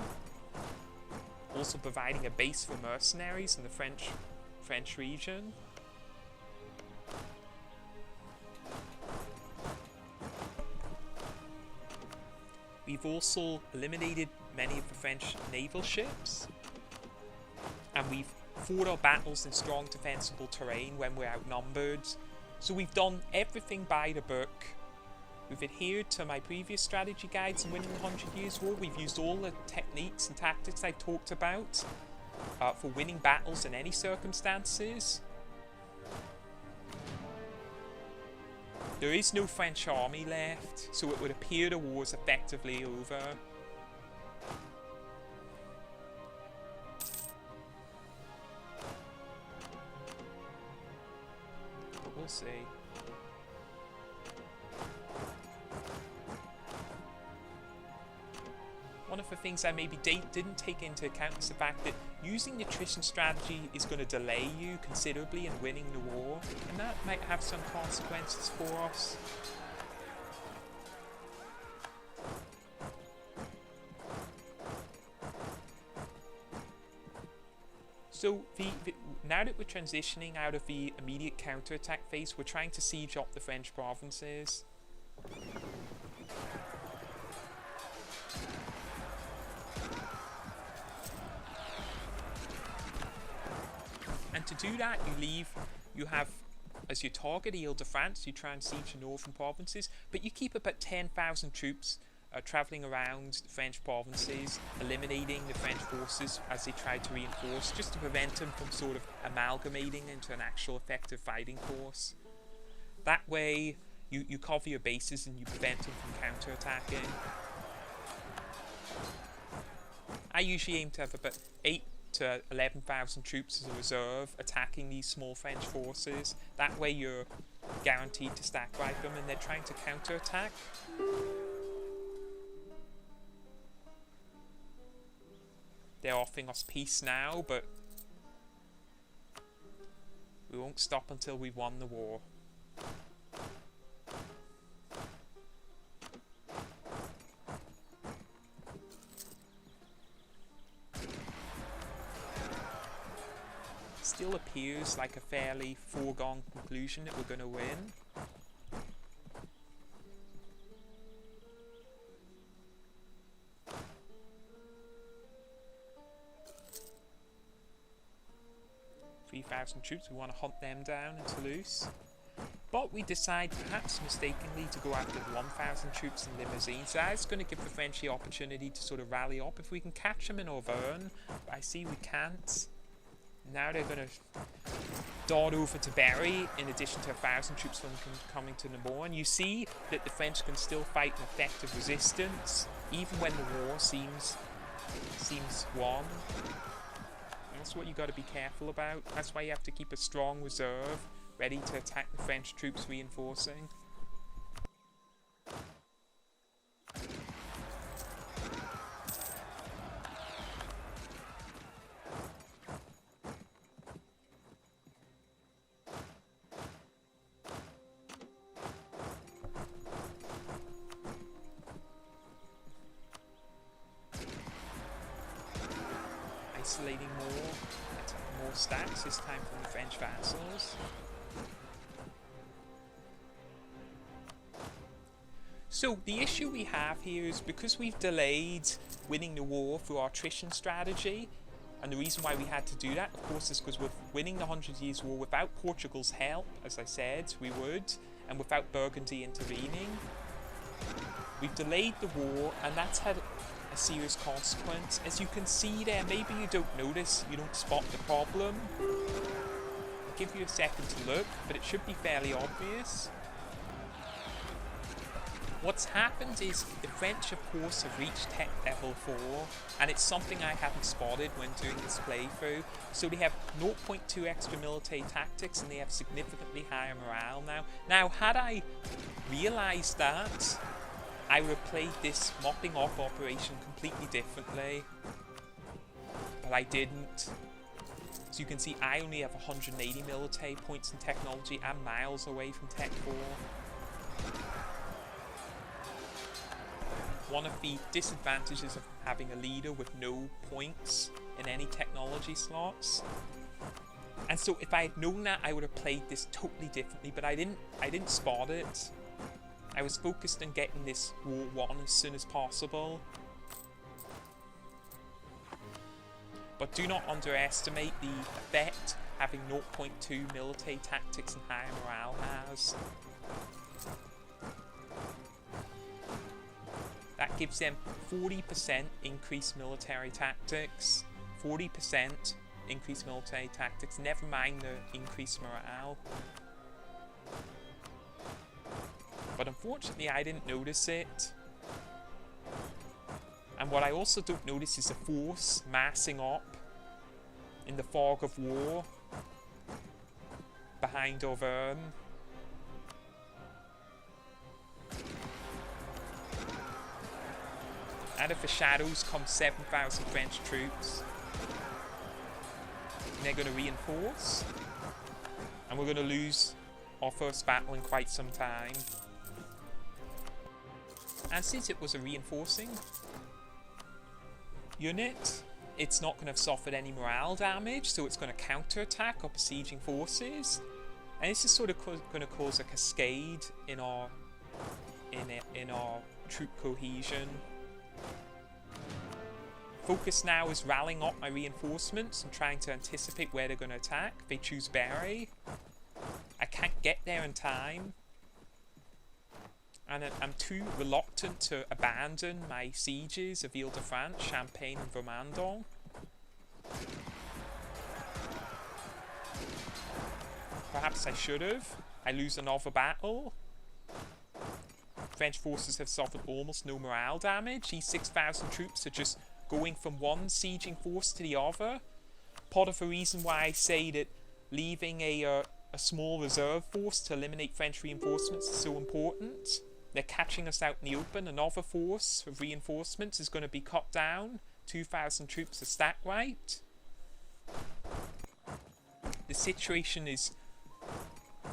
Also providing a base for mercenaries in the French region. We've also eliminated many of the French naval ships. And we've fought our battles in strong defensible terrain when we're outnumbered. So we've done everything by the book. We've adhered to my previous strategy guides in winning the 100 Years' War. We've used all the techniques and tactics I've talked about for winning battles in any circumstances. There is no French army left, so it would appear the war is effectively over. But we'll see. One of the things I maybe didn't take into account is the fact that using the attrition strategy is going to delay you considerably in winning the war, and that might have some consequences for us. So now that we're transitioning out of the immediate counterattack phase, we're trying to siege up the French provinces. And to do that, you have as your target Ile-de-France, you try and siege the northern provinces, but you keep about 10,000 troops travelling around the French provinces, eliminating the French forces as they try to reinforce, just to prevent them from sort of amalgamating into an actual effective fighting force. That way, you cover your bases and you prevent them from counter-attacking. I usually aim to have about 8 to 11,000 troops as a reserve attacking these small French forces. That way you're guaranteed to stack wipe them, and they're trying to counter-attack. They're offering us peace now, but we won't stop until we've won the war. Still appears like a fairly foregone conclusion that we're going to win. Troops, we want to hunt them down in Toulouse. But we decide, perhaps mistakenly, to go after 1,000 troops in Limousines. That's going to give the French the opportunity to sort of rally up. If we can catch them in Auvergne, but I see we can't. Now they're going to dart over to Berry, in addition to 1,000 troops from coming to Namur. And you see that the French can still fight an effective resistance, even when the war seems won. That's what you got to be careful about. That's why you have to keep a strong reserve ready to attack the French troops reinforcing. Isolating more stacks, this time from the French vassals. So the issue we have here is because we've delayed winning the war through our attrition strategy, and the reason why we had to do that, of course, is because we're winning the 100 Years' War without Portugal's help, as I said we would, and without Burgundy intervening. We've delayed the war, and that's had a serious consequence. As you can see there, maybe you don't notice, you don't spot the problem. I'll give you a second to look, but it should be fairly obvious. What's happened is the French, of course, have reached tech level 4, and it's something I haven't spotted when doing this playthrough. So they have 0.2 extra military tactics, and they have significantly higher morale now. Now, had I realised that, I would have played this mopping off operation completely differently. But I didn't. So you can see I only have 180 military points in technology. I'm miles away from Tech 4. One of the disadvantages of having a leader with no points in any technology slots. And so if I had known that, I would have played this totally differently, but I didn't spot it. I was focused on getting this war won as soon as possible. But do not underestimate the effect having 0.2 military tactics and higher morale has. That gives them 40% increased military tactics, 40% increased military tactics, never mind the increased morale. But unfortunately I didn't notice it. And what I also don't notice is a force massing up in the fog of war behind Auvergne. Out of the shadows come 7,000 French troops. And they're going to reinforce. And we're going to lose our first battle in quite some time. And since it was a reinforcing unit, it's not going to have suffered any morale damage, so it's going to counter-attack our besieging forces. And this is sort of going to cause a cascade in our troop cohesion. Focus now is rallying up my reinforcements and trying to anticipate where they're going to attack. They choose Berry. I can't get there in time. And I'm too reluctant to abandon my sieges of Ile-de-France, Champagne and Vermandon. Perhaps I should have. I lose another battle. French forces have suffered almost no morale damage. These 6,000 troops are just going from one sieging force to the other. Part of the reason why I say that leaving a small reserve force to eliminate French reinforcements is so important. They're catching us out in the open. Another force of reinforcements is going to be cut down. 2,000 troops are stack wiped. The situation is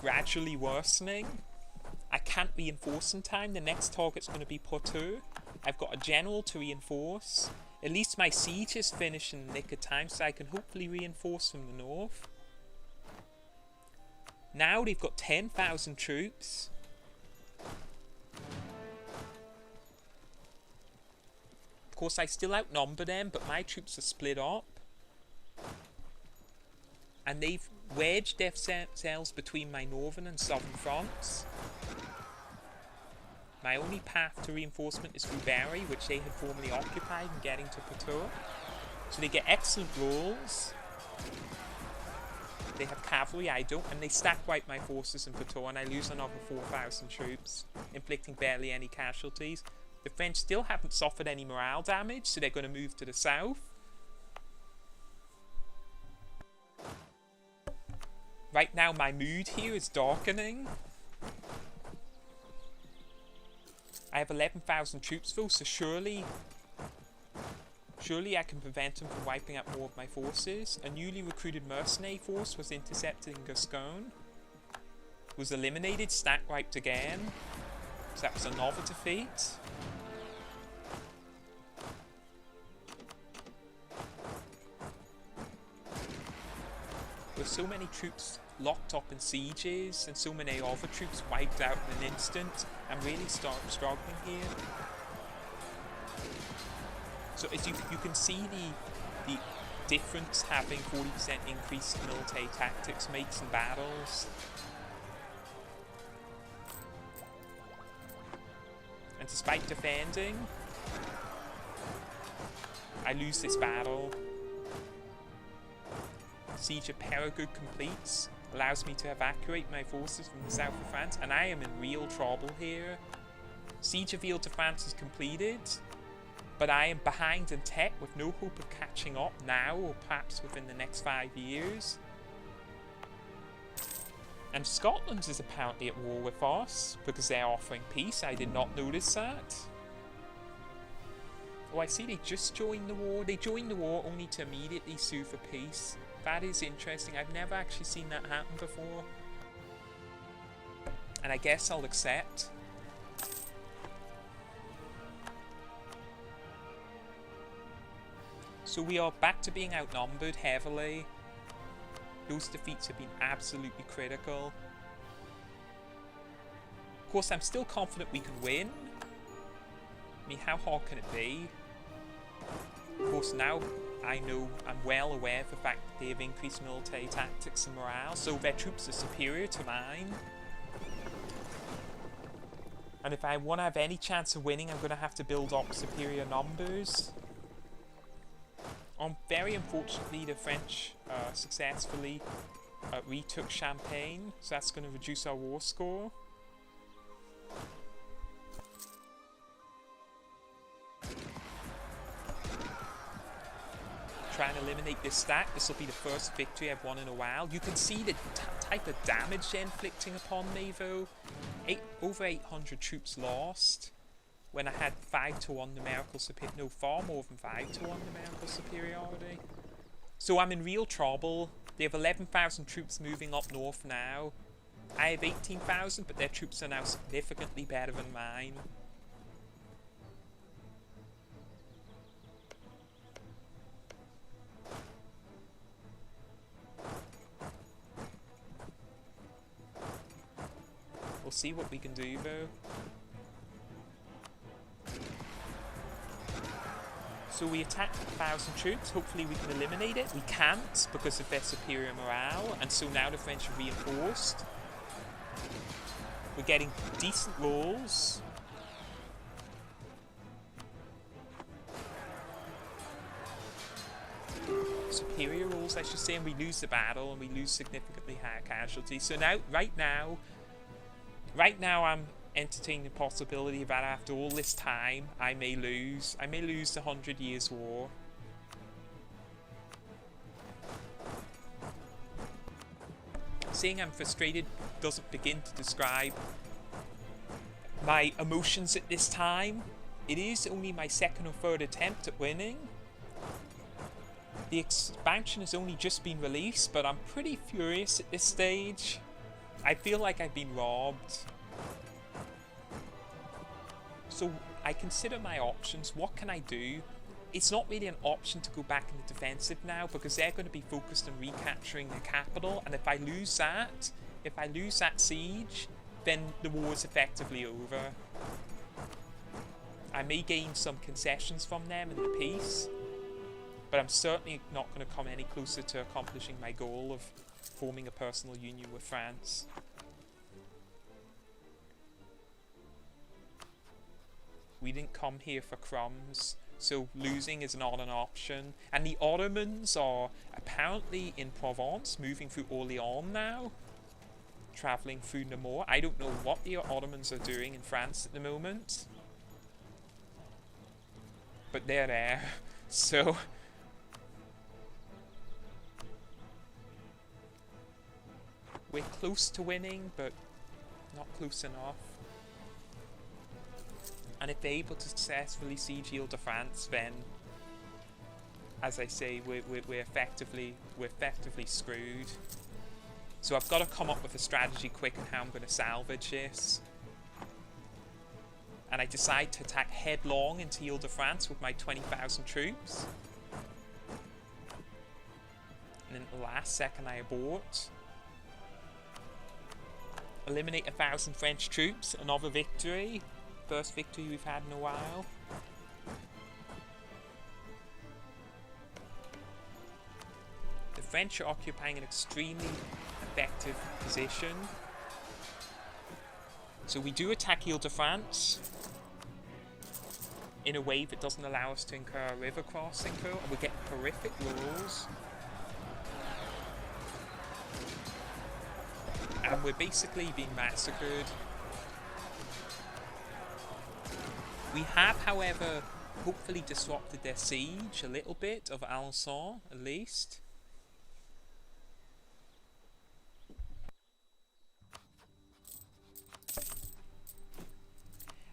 gradually worsening. I can't reinforce in time. The next target's going to be Poitou. I've got a general to reinforce. At least my siege is finished in the nick of time, so I can hopefully reinforce from the north. Now they've got 10,000 troops. Of course, I still outnumber them, but my troops are split up. And they've wedged themselves between my northern and southern fronts. My only path to reinforcement is through Berry, which they had formerly occupied, and getting to Poitou. So they get excellent rolls. They have cavalry, I don't, and they stack wipe my forces in Poitou, and I lose another 4,000 troops, inflicting barely any casualties. The French still haven't suffered any morale damage, so they're going to move to the south. Right now my mood here is darkening. I have 11,000 troops though, so surely I can prevent them from wiping out more of my forces. A newly recruited mercenary force was intercepted in Gascogne. Was eliminated, stack wiped again. So that was another defeat. With so many troops locked up in sieges and so many other troops wiped out in an instant, I'm really struggling here. So as you can see the difference having 40% increase in military tactics makes in battles. And despite defending, I lose this battle. Siege of Perigueux completes, allows me to evacuate my forces from the south of France, and I am in real trouble here. Siege of Ile-de-France is completed, but I am behind in tech with no hope of catching up now or perhaps within the next 5 years. And Scotland is apparently at war with us because they're offering peace. I did not notice that. Oh, I see they just joined the war. They joined the war only to immediately sue for peace. That is interesting. I've never actually seen that happen before. And I guess I'll accept. So we are back to being outnumbered heavily. Those defeats have been absolutely critical. Of course, I'm still confident we can win. I mean, how hard can it be? Of course, now I know, I'm well aware of the fact that they have increased military tactics and morale, so their troops are superior to mine. And if I want to have any chance of winning, I'm going to have to build up superior numbers. Very unfortunately, the French successfully retook Champagne, so that's going to reduce our war score. Try and eliminate this stack. This will be the first victory I've won in a while. You can see the type of damage they're inflicting upon me, though. Over 800 troops lost. When I had 5-to-1 numerical superiority, no, far more than 5-to-1 numerical superiority. So I'm in real trouble. They have 11,000 troops moving up north now. I have 18,000, but their troops are now significantly better than mine. We'll see what we can do, though. So we attack 1,000 troops, hopefully we can eliminate it. We can't because of their superior morale, and so now the French are reinforced. We're getting decent rolls. Superior rolls, I should say, and we lose the battle, and we lose significantly higher casualties. So now, right now I'm entertaining the possibility that after all this time, I may lose. I may lose the 100 Years' War. Saying I'm frustrated doesn't begin to describe my emotions at this time. It is only my second or third attempt at winning. The expansion has only just been released, but I'm pretty furious at this stage. I feel like I've been robbed. So I consider my options. What can I do? It's not really an option to go back in the defensive now because they're going to be focused on recapturing the capital, and if I lose that siege, then the war is effectively over. I may gain some concessions from them in the peace, but I'm certainly not going to come any closer to accomplishing my goal of forming a personal union with France. We didn't come here for crumbs, so losing is not an option. And the Ottomans are apparently in Provence, moving through Orléans now, travelling through Namur. I don't know what the Ottomans are doing in France at the moment, but they're there, so we're close to winning, but not close enough. And if they're able to successfully siege Ile-de-France, then, as I say, we're effectively screwed. So I've got to come up with a strategy quick on how I'm going to salvage this. And I decide to attack headlong into Ile-de-France with my 20,000 troops. And then at the last second I abort. eliminate 1,000 French troops. Another victory. First victory we've had in a while. The French are occupying an extremely effective position. So we do attack Ile-de-France in a way that doesn't allow us to incur a river crossing through, and we get horrific rolls. And we're basically being massacred. We have, however, hopefully disrupted their siege a little bit, of Alençon at least.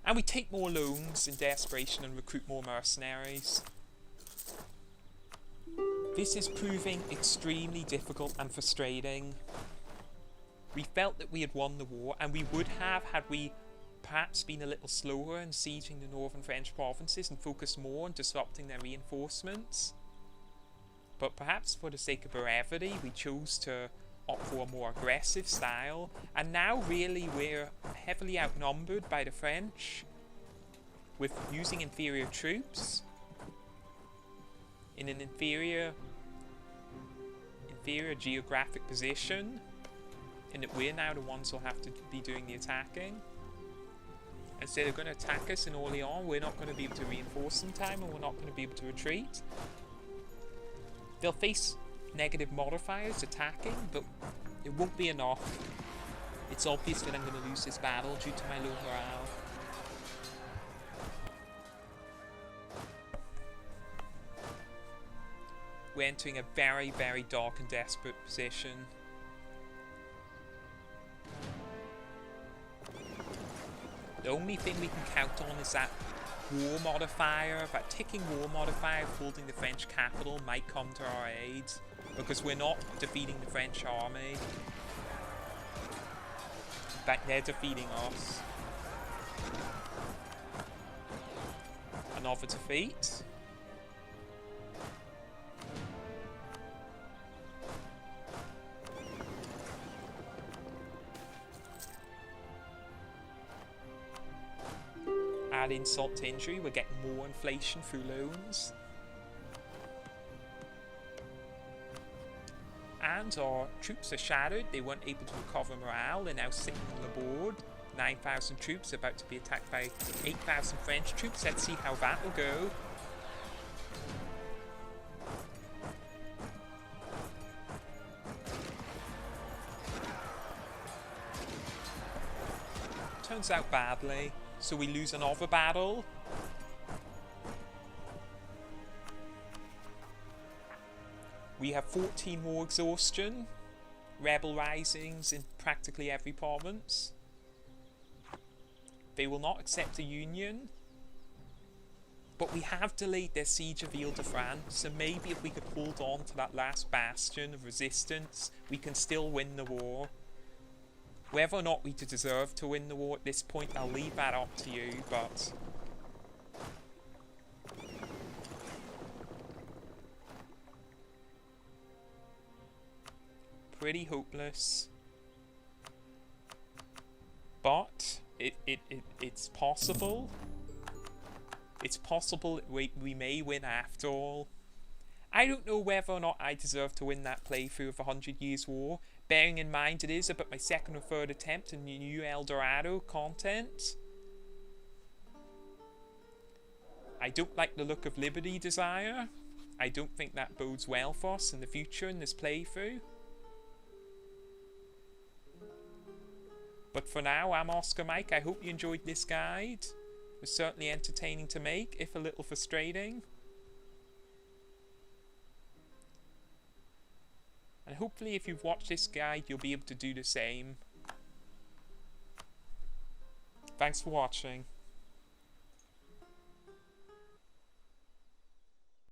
And we take more loans in desperation and recruit more mercenaries. This is proving extremely difficult and frustrating. We felt that we had won the war, and we would have had we perhaps been a little slower in sieging the northern French provinces and focused more on disrupting their reinforcements. But perhaps for the sake of brevity, we chose to opt for a more aggressive style, and now really we're heavily outnumbered by the French, with using inferior troops in an inferior geographic position, in that we're now the ones who'll have to be doing the attacking. And so they're going to attack us in Orléans, we're not going to be able to reinforce in time, and we're not going to be able to retreat. They'll face negative modifiers attacking, but it won't be enough. It's obvious that I'm going to lose this battle due to my low morale. We're entering a very, very dark and desperate position. The only thing we can count on is that war modifier, that ticking war modifier holding the French capital might come to our aid, because we're not defeating the French army. In fact, they're defeating us. Another defeat. Add insult to injury, we're getting more inflation through loans. And our troops are shattered, they weren't able to recover morale, they're now sitting on the board. 9,000 troops about to be attacked by 8,000 French troops. Let's see how that will go. Turns out badly, so we lose another battle. We have 14 war exhaustion, rebel risings in practically every province. They will not accept a union, but we have delayed their siege of Ile-de-France, so maybe if we could hold on to that last bastion of resistance, we can still win the war. Whether or not we deserve to win the war at this point, I'll leave that up to you, but pretty hopeless. But it's possible. It's possible that we may win after all. I don't know whether or not I deserve to win that playthrough of 100 Years' War, bearing in mind it is about my second or third attempt in the new Dorado content. I don't like the look of Liberty Desire. I don't think that bodes well for us in the future in this playthrough. But for now, I'm Oscar Mike. I hope you enjoyed this guide. It was certainly entertaining to make, if a little frustrating. And hopefully if you've watched this guide, you'll be able to do the same. Thanks for watching.